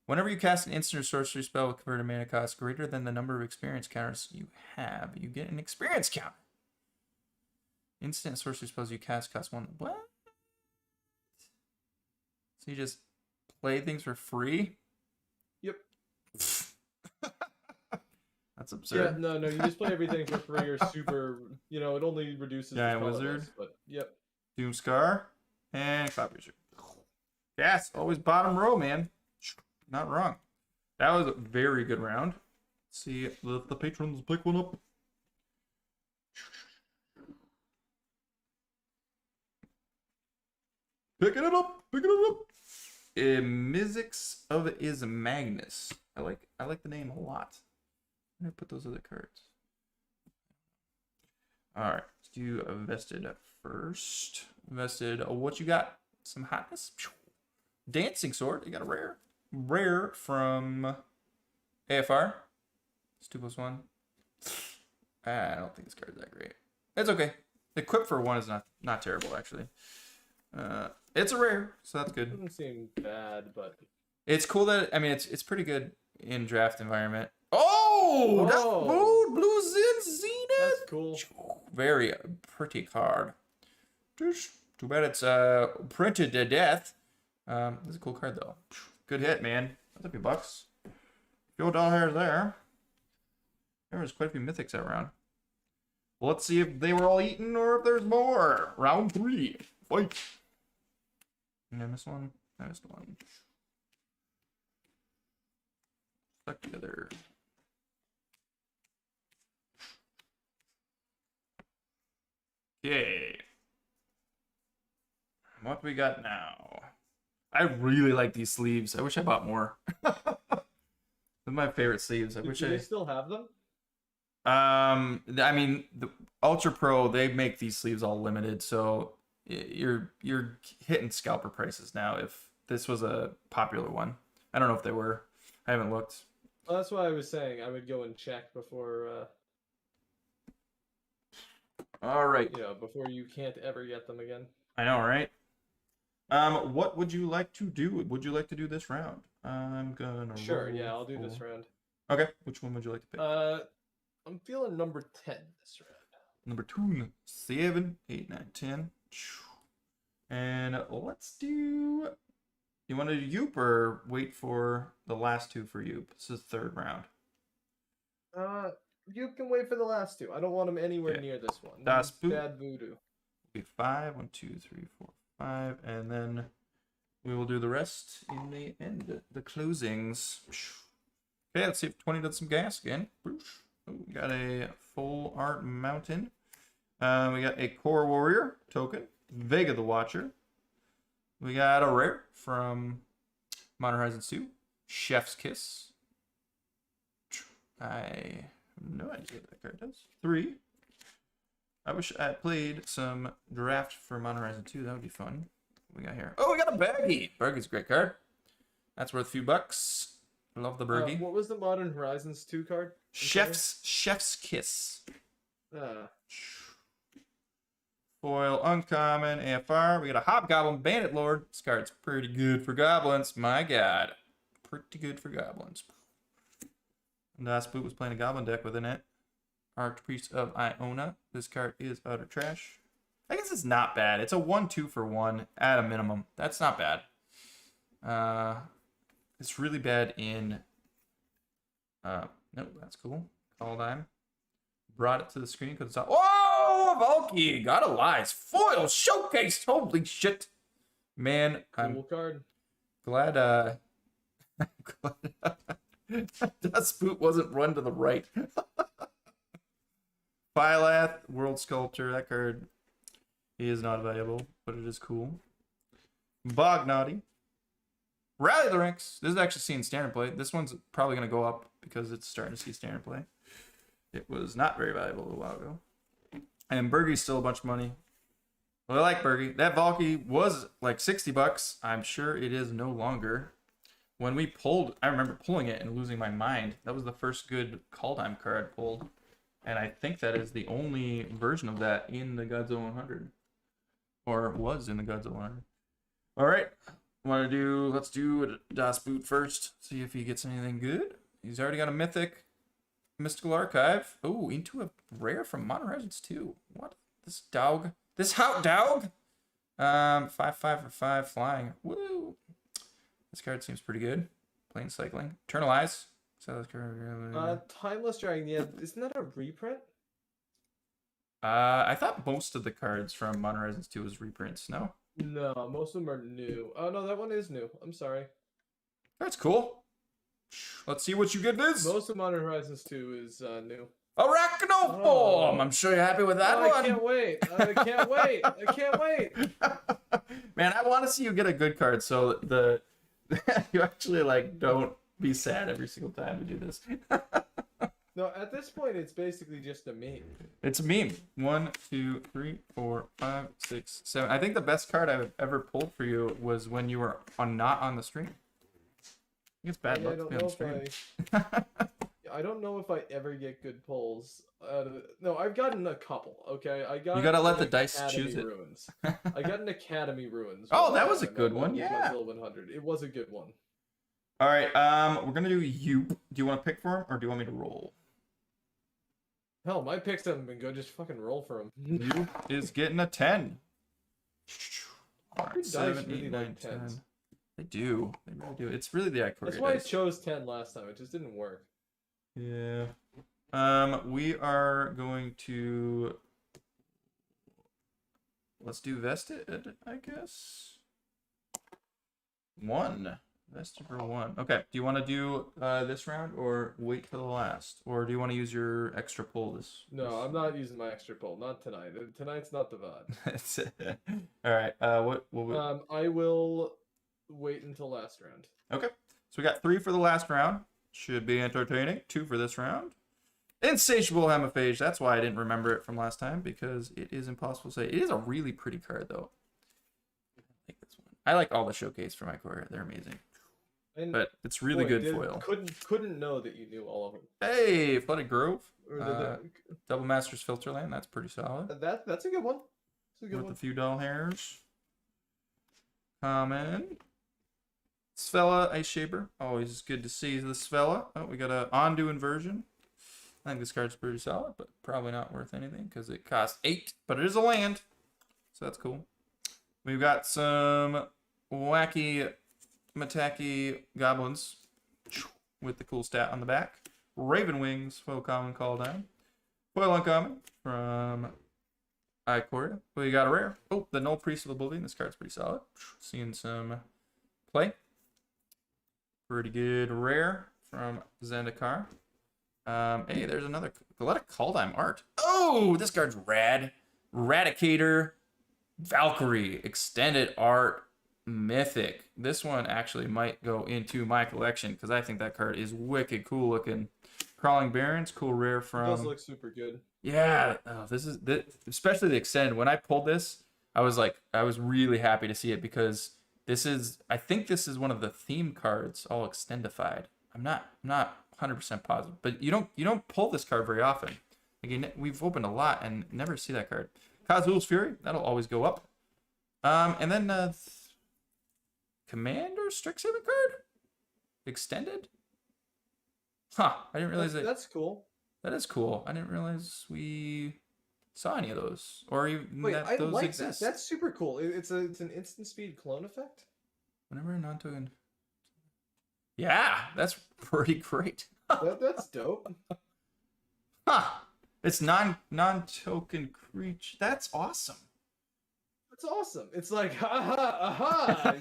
Whenever you cast an instant or sorcery spell with converted mana cost greater than the number of experience counters you have, you get an experience counter. Instant sorcery spells you cast cost 1. What? So you just play things for free? Yep. That's absurd. Yeah, no, you just play everything for free or super. It only reduces. Giant the Wizard. colorless, but yep. Doomscar and Cloudbreacher. Yes, always bottom row, man. Not wrong. That was a very good round. Let's see if the patrons pick one up. Picking it up, picking it up. Mizzix of Magnus. I like the name a lot. I'm gonna put those other cards. All right, let's do a vested first. Vested. What you got? Some hotness. Dancing Sword. You got a rare from AFR. It's 2+1. I don't think this card's that great. It's okay. The equip for 1 is not terrible actually. It's a rare, so that's good. Doesn't seem bad, but It's cool that it's pretty good in draft environment. Oh, that's blue Zenith. that's cool. Very pretty card. Too bad it's printed to death. This is a cool card though. Good hit, man. That's a few bucks. $4 there. There was quite a few mythics that round. Well, let's see if they were all eaten or if there's more. Round 3. Fight. Did I miss one? I missed one. Stuck together. Okay. What we got now? I really like these sleeves. I wish I bought more. They're my favorite sleeves. I wish Do they still have them? The Ultra Pro, they make these sleeves all limited, so you're hitting scalper prices now if this was a popular one. I don't know if they were. I haven't looked. Well, that's why I was saying I would go and check before All right. before you can't ever get them again. I know, right? What would you like to do? Would you like to do this round? I'm gonna Sure, yeah, I'll do this round. Okay, which one would you like to pick? I'm feeling number 10 this round. Number 2, 7, 8, 9, 10. And let's do. You want to do Yoop or wait for the last 2 for Yoop? This is the 3rd round. You can wait for the last 2. I don't want them anywhere Okay. near this one. Das Boot. Bad voodoo. Be 5, 1, 2, 3, 4, 5, and then we will do the rest in the end. The closings. Okay, let's see if 20 does some gas again. Oh, we got a full art mountain. We got a Core Warrior token. Vega the Watcher. We got a rare from Modern Horizons 2. Chef's Kiss. I have no idea what that card does. 3. I wish I had played some draft for Modern Horizon 2. That would be fun. What we got here? Oh, we got a Baggy. Baggy's a great card. That's worth a few bucks. I love the Bergie. What was the Modern Horizons 2 card? Chef's Kiss. foil, uncommon, AFR. We got a Hobgoblin Bandit Lord. This card's pretty good for goblins. My God. Pretty good for goblins. Das Boot was playing a goblin deck within it. Archpriest of Iona. This card is utter trash. I guess it's not bad. It's a 1/2 for 1 at a minimum. That's not bad. It's really bad in... nope, that's cool. Kaldheim. Brought it to the screen because it's all... Oh, Valky! Gotta lie. It's foil showcased. Holy shit. Man, Cool card. glad, Das Boot wasn't run to the right. Phylath, World Sculptor. That card is not valuable, but it is cool. Bognaughty. Rally the Ranks. This is actually seeing standard play. This one's probably going to go up because it's starting to see standard play. It was not very valuable a while ago. And Bergie's still a bunch of money. Well, I like Bergie. That Valky was like 60 bucks. I'm sure it is no longer. When we pulled, I remember pulling it and losing my mind. That was the first good Kaldheim card pulled. And I think that is the only version of that in the Godzilla 100. Or was in the Godzilla 100. All right. Let's do Das Boot first. See if he gets anything good. He's already got a mythic. Mystical Archive. Oh, into a rare from Modern Horizons 2. What? This dog. This hot dog. 5/5 for 5 flying. Woo. This card seems pretty good. Plain cycling. Eternalize. Timeless Dragon. Yeah, isn't that a reprint? I thought most of the cards from Modern Horizons 2 was reprints. No. No, most of them are new. Oh no, that one is new. I'm sorry. That's cool. Let's see what you get this. Most of Modern Horizons 2 is new. Arachnoform! Oh. I'm sure you're happy with that one. I can't wait. I can't wait. I can't wait. Man, I want to see you get a good card so you actually like don't be sad every single time we do this. No, at this point it's basically just a meme. It's a meme. 1, 2, 3, 4, 5, 6, 7. I think the best card I've ever pulled for you was when you were not on the stream. It's bad luck to be on the stream. I don't know if I ever get good pulls. No, I've gotten a couple. Okay, You gotta let the dice choose it. Ruins. I got an Academy Ruins. Oh, that was a good one. Yeah. 100. It was a good one. All right. We're gonna do Yoop. Do you want to pick for him, or do you want me to roll? Hell, my picks haven't been good. Just fucking roll for him. Yoop is getting a 10. All right, Dice 7, really 8, 9, like 10. tens. They do. They really do. It's really the Ikoria That's why I dice. chose 10 last time. It just didn't work. Yeah. We are going to... Let's do Vested, I guess. 1. Vested for 1. Okay. Do you want to do this round or wait till the last? Or do you want to use your extra pull this? No, I'm not using my extra pull. Not tonight. Tonight's not the vibe. All right. What I will wait until last round. Okay. So we got 3 for the last round. Should be entertaining. 2 for this round. Insatiable Hemiphage. That's why I didn't remember it from last time, because it is impossible to say. It is a really pretty card, though. I like this one. I like all the showcase for Ikoria. They're amazing. And but it's really good foil. Couldn't know that you knew all of them. Hey, Flooded Grove. Or Double Masters Filterland. That's pretty solid. That's a good one. That's a good With one. a few dull hairs. Common. Svella, Ice Shaper. Always good to see the Svella. Oh, we got a Ondu inversion. I think this card's pretty solid, but probably not worth anything because it costs 8. But it is a land, so that's cool. We've got some wacky Mataki goblins with the cool stat on the back. Raven Wings, foil common, call down. Foil uncommon from Ikoria. We got a rare. Oh, the Null Priest of Oblivion. This card's pretty solid. Seeing some play. Pretty good rare from Zendikar. Hey, there's a lot of Kaldheim art. Oh, this card's rad. Radicator Valkyrie extended art mythic. This one actually might go into my collection because I think that card is wicked cool looking. Crawling Barons, cool rare from. It does look super good. Yeah, especially the extend. When I pulled this, I was really happy to see it because I think this is one of the theme cards all extendified. I'm not 100% positive, but you don't pull this card very often. Again, we've opened a lot and never see that card. Kazu's Fury. That'll always go up. And then Commander Strixhaven card? Extended? Huh. I didn't realize That's cool. That is cool. I didn't realize we saw any of those. Or even Wait, that I those like exist. that. That's super cool. It's an instant speed clone effect. Whenever a non-token... Yeah, that's pretty great. That's dope. Huh. It's non-token creature. That's awesome. That's awesome. It's like, aha.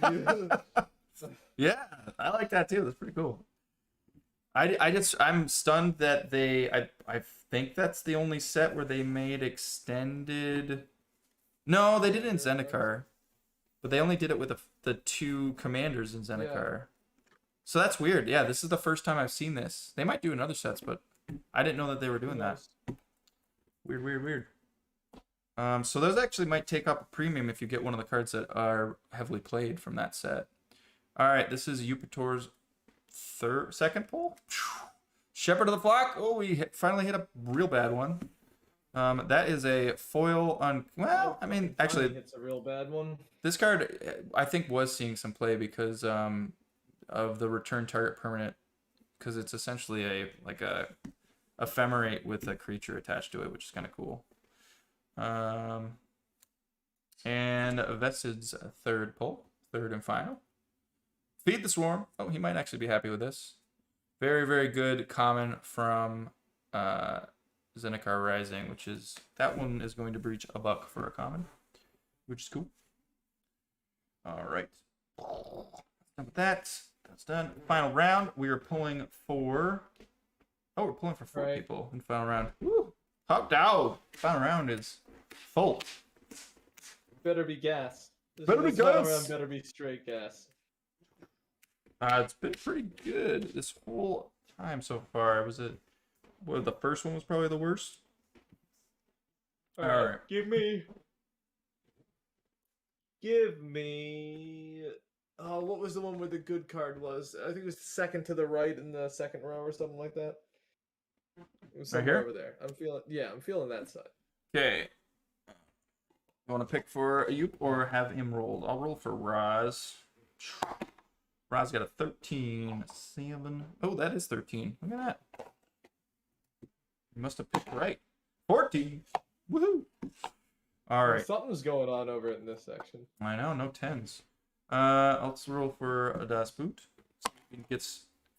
Yeah, I like that too. That's pretty cool. I'm stunned that I think that's the only set where they made extended. No, they did it in Zendikar, but they only did it with the two commanders in Zendikar. So that's weird. Yeah, this is the first time I've seen this. They might do in other sets, but I didn't know that they were doing that. Weird. So those actually might take up a premium if you get one of the cards that are heavily played from that set. All right, this is Yupator's second pull. Shepherd of the Flock. Oh, we finally hit a real bad one. That is a foil on. Well, I mean, actually, it's a real bad one. This card I think was seeing some play because of the return target permanent, because it's essentially a ephemerate with a creature attached to it, which is kind of cool. And Vesid's third pull, third and final. Feed the Swarm. Oh, he might actually be happy with this. Very, very good common from Zendikar Rising, which is, that one is going to breach $1 for a common, which is cool. All right. Done with that. That's done. Final round. We are pulling for. Oh, we're pulling for 4 people in final round. Woo! Top dog. Final round is full. Better be gas. Better be gas. Round better be straight gas. It's been pretty good this whole time so far. Well, the first one was probably the worst. All right. Give me. Oh, what was the one where the good card was? I think it was second to the right in the second row or something like that. It was somewhere over there. I'm feeling that side. Okay. You want to pick for Ayup or have him rolled? I'll roll for Raz. Raz got a 13, 7. Oh, that is 13. Look at that. You must have picked right. 14. Woohoo! All right. Something's going on over in this section. I know, no 10s. Let's roll for a Das Boot.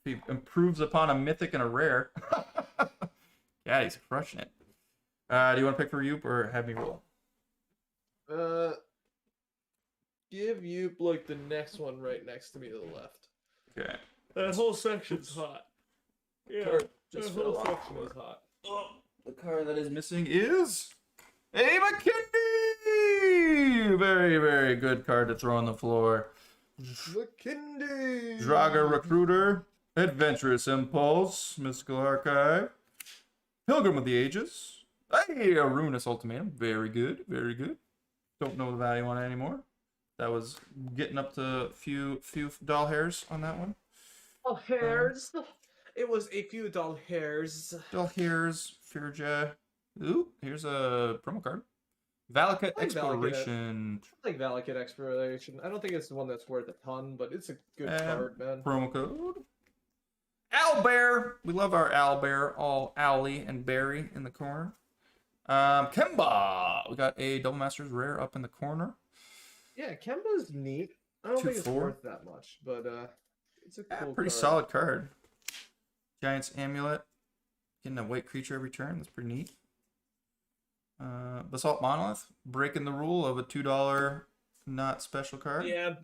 He improves upon a mythic and a rare. Yeah, he's crushing it. Do you want to pick for Yoop or have me roll? Give Yoop like the next one right next to me to the left. Okay. That whole section's hot. Yeah, that whole section is hot. Oh, the card that is missing is a McKinney! Very, very good card to throw on the floor. McKinney! Draga Recruiter, Adventurous Impulse, Mystical Archive, Pilgrim of the Ages, hey, a Ruinous Ultimatum. Very good, very good. Don't know the value on it anymore. That was getting up to a few doll hairs on that one. Doll hairs. It was a few doll hairs. Doll hairs, Fearja. Ooh, here's a promo card. Valakut Exploration. I like Valakut Exploration. I don't think it's the one that's worth a ton, but it's a good card, man. Promo code. Owlbear. We love our Owlbear. All Owly and Berry in the corner. Kemba. We got a Double Masters rare up in the corner. Yeah, Kemba's neat. I don't think it's worth that much, but it's a cool pretty card. solid card. Giant's Amulet. Getting a white creature every turn. That's pretty neat. Basalt Monolith. Breaking the rule of a $2 not special card. Yeah,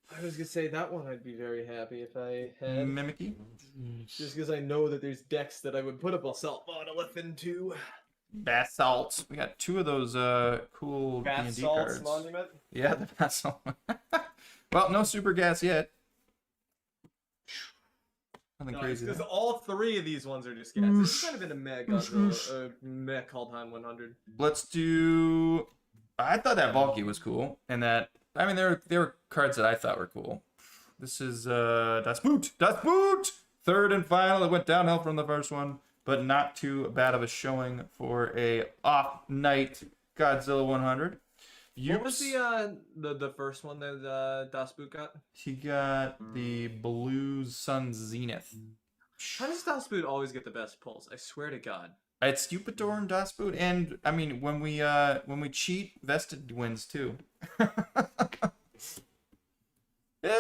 I was going to say that one I'd be very happy if I had. Mimicky. Just because I know that there's decks that I would put a Basalt Monolith into. Basalt. We got 2 of those cool D&D cards. Monument? Yeah, the Basalt. Well, no super gas yet. Nothing crazy. Because all 3 of these ones are just gas. It's kind of been a meh Kaldheim 100. Let's do. I thought that Valky was cool, and that there were cards that I thought were cool. This is Das Boot. Das Boot. Third and final. It went downhill from the first one, but not too bad of a showing for a off night Godzilla 100. What was the first one that Das Boot got? He got the Blue Sun Zenith. How does Das Boot always get the best pulls? I swear to God. It's Jupiter and Das Boot, and I mean when we cheat, Vested wins too. Yeah.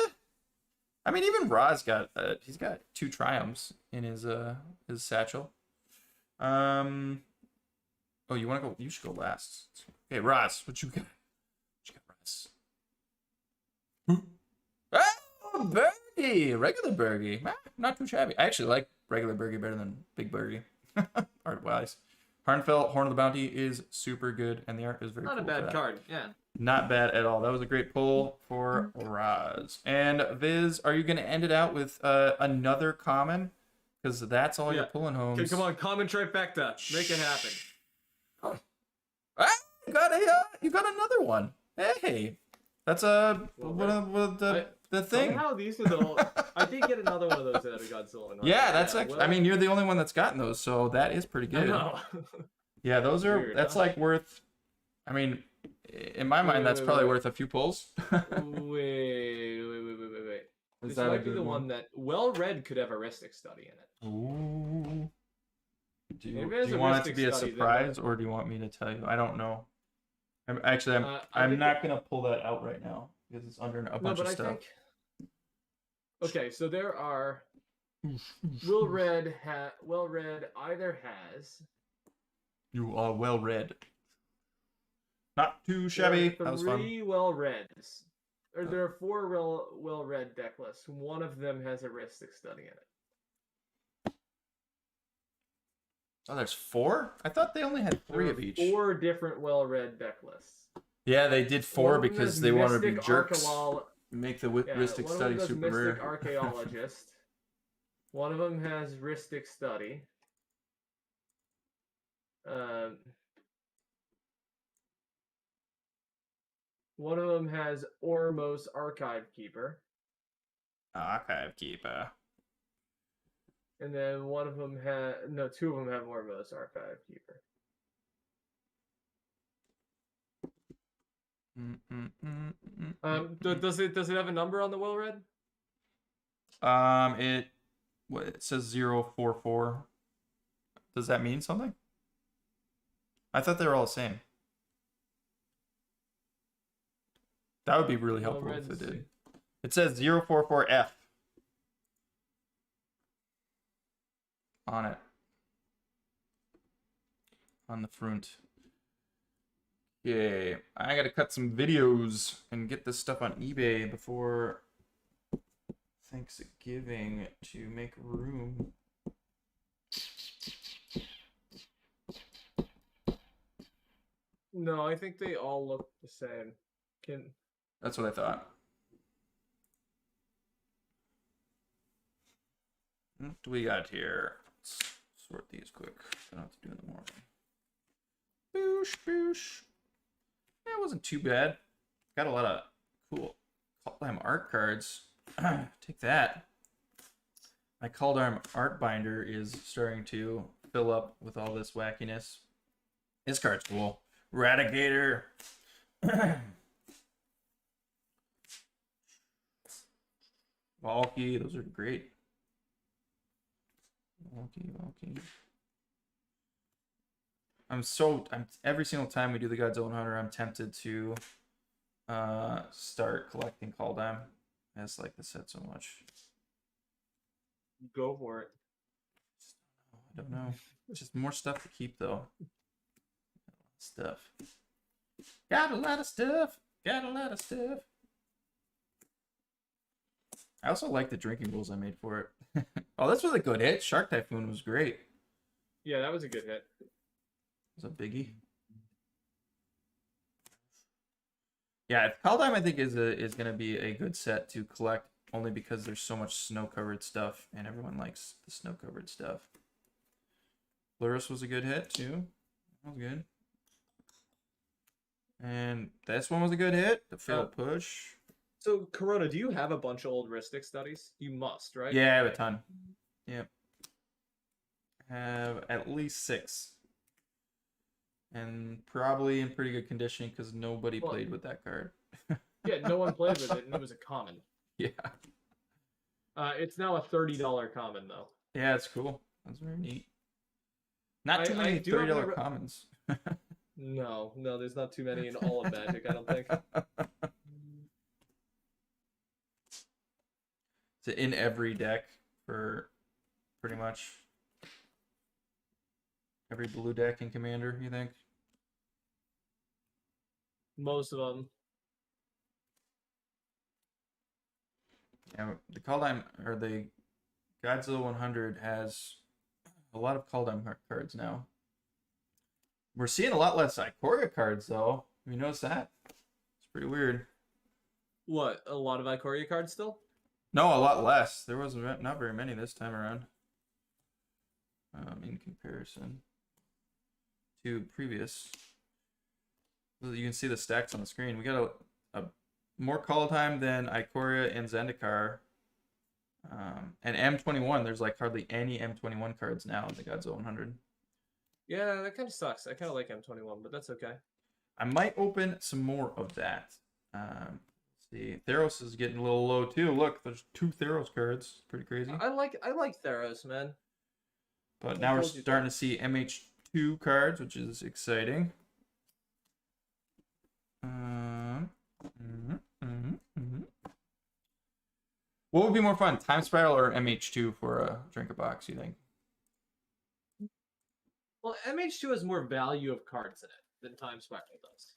I mean, even Ra's got he's got 2 triumphs in his satchel. Oh, you want to go? You should go last. Okay, Ra's, what you got? What you got, Ra's? Oh, Bergie, regular Bergie, not too shabby. I actually like regular Bergie better than Big Bergie, art wise. Harnfell, Horn of the Bounty is super good, and the art is very not cool a bad card. Yeah. Not bad at all. That was a great pull for Raz. And Viz, are you going to end it out with another common? Because that's all you're pulling home. Okay, come on, common trifecta. Make it happen. Ah, you got another one. Hey, that's one of the thing. Somehow these are the. I did get another one of those out of Godzilla. Yeah, that's actually. I mean, you're the only one that's gotten those, so that is pretty good. I know. Yeah, those are. Weird, that's like worth. I mean, in my mind, that's probably worth a few pulls. wait. This might be the one that well-read could have a Ristic study in it. Ooh. Do you want it to be a surprise, or do you want me to tell you? I don't know. I'm not gonna pull that out right now because it's under a bunch of stuff. Okay, so there are. Well-read either has. You are well-read. Not too shabby. There are 3 well-reads. Or there are 4 well-read deck lists. One of them has a Ristic study in it. Oh, there's 4? I thought they only had 3 of each. 4 different well-read deck lists. Yeah, they did 4 because they wanted to be jerks. Make the Ristic study super rare. Mystic Archaeologist. One of them has Ristic study. One of them has Ormos Archive Keeper. Archive Keeper. And then one of them has... No, 2 of them have Ormos Archive Keeper. Does it have a number on the well-read? It says 044. Does that mean something? I thought they were all the same. That would be really helpful if it did. It says 044F on it. On the front. Yay. I gotta cut some videos and get this stuff on eBay before Thanksgiving to make room. No, I think they all look the same. That's what I thought. What do we got here? Let's sort these quick. I don't have to do in the morning. Boosh, boosh. That wasn't too bad. Got a lot of cool Caldarm art cards. Take that. My Caldarm art binder is starting to fill up with all this wackiness. This card's cool. Radicator. Valky, those are great. Valky. I'm every single time we do the Godzilla Hunter, I'm tempted to start collecting Caldarm. I just like the set so much. Go for it. I don't know. It's just more stuff to keep though. Stuff. Got a lot of stuff. I also like the drinking bowls I made for it. Oh, that's really good hit. Shark Typhoon was great. Yeah, that was a good hit. It was a biggie. Yeah, Caldarm I think is gonna be a good set to collect only because there's so much snow-covered stuff and everyone likes the snow-covered stuff. Luris was a good hit too. That was good. And this one was a good hit. The failed push. So, Corona, do you have a bunch of old Ristic studies? You must, right? Yeah, I have a ton. Yep. Have at least 6. and probably in pretty good condition because nobody Well, played with that card. yeah, no one played with it, and it was a common. Yeah. It's now a $30 common though. Yeah, it's cool. That's very neat. Not too I many do have $30 commons. No, there's not too many in all of Magic, I don't think. It's in every deck for pretty much every blue deck in Commander, you think? Most of them. Yeah, the Kaldheim or the Godzilla 100 has a lot of Kaldheim cards now. We're seeing a lot less Ikoria cards though. Have you noticed that? It's pretty weird. What? A lot of Ikoria cards still? No, a lot less. There was not very many this time around. In comparison to previous. You can see the stacks on the screen. We got a more Kaldheim than Ikoria and Zendikar. And M21, there's like hardly any M21 cards now in the Godzilla 100. Yeah, that kind of sucks. I kind of like M21, but that's okay. I might open some more of that. Let's see, Theros is getting a little low too. Look, there's 2 Theros cards. Pretty crazy. I like Theros, man. But now we're starting to see MH2 cards, which is exciting. What would be more fun, Time Spiral or MH2 for a drink a box, you think? Well, MH2 has more value of cards in it than Time Spiral does.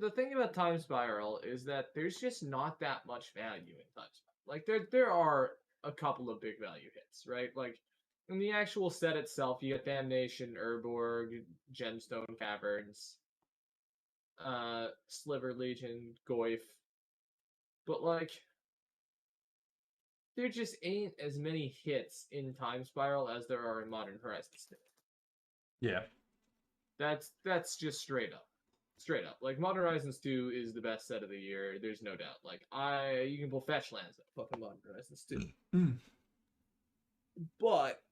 The thing about Time Spiral is that there's just not that much value in Time Spiral. Like there are a couple of big value hits, right? Like in the actual set itself, you get Damnation, Urborg, Gemstone Caverns, Sliver Legion, Goyf. But like there just ain't as many hits in Time Spiral as there are in Modern Horizons. Yeah. That's just straight up. Straight up. Like Modern Horizons 2 is the best set of the year, there's no doubt. Like you can pull fetch lands at fucking Modern Horizons 2. But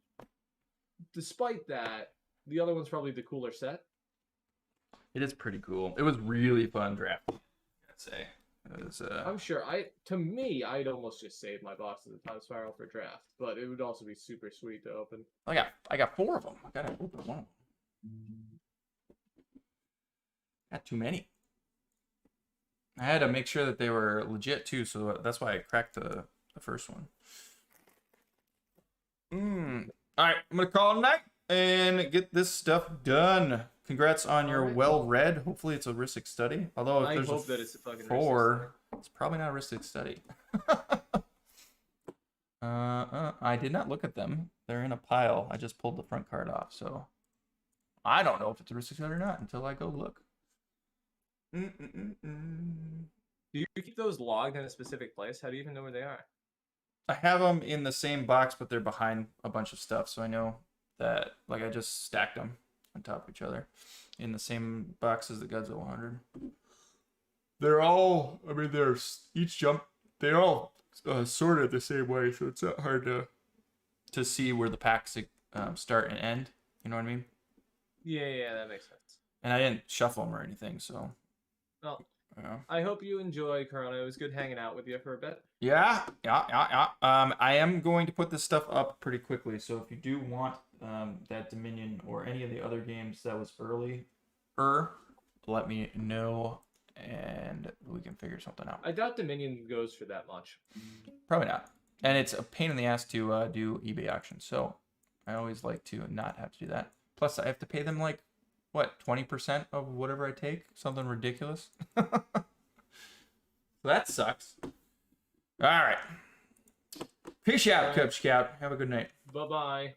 despite that, the other one's probably the cooler set. It is pretty cool. It was really fun drafting, I'd say. I'm sure. To me, I'd almost just save my boxes of Time Spiral for draft, but it would also be super sweet to open. I got 4 of them. I gotta open one. Got too many. I had to make sure that they were legit too, so that's why I cracked the first one. All right, I'm gonna call it a night and get this stuff done. Congrats on your well-read. Hopefully it's a Ristic study. Although if there's hope that it's a fucking 4, it's probably not a Ristic study. I did not look at them. They're in a pile. I just pulled the front card off, so I don't know if it's a Ristic study or not until I go look. Do you keep those logged in a specific place? How do you even know where they are? I have them in the same box, but they're behind a bunch of stuff, so I know that, like, I just stacked them on top of each other in the same box as the Godzilla 100. They're all, I mean, they're all sorted the same way, so it's not hard to see where the packs start and end. You know what I mean? Yeah, that makes sense. And I didn't shuffle them or anything, so. Well, yeah. I hope you enjoy Corona. It was good hanging out with you for a bit. Yeah. I am going to put this stuff up pretty quickly, so if you do want that Dominion or any of the other games that was let me know, and we can figure something out. I doubt Dominion goes for that much. Probably not. And it's a pain in the ass to do eBay auctions, so I always like to not have to do that. Plus, I have to pay them like, what, 20% of whatever I take? Something ridiculous. So that sucks. All right. Peace out, Cub Scout. Have a good night. Bye-bye.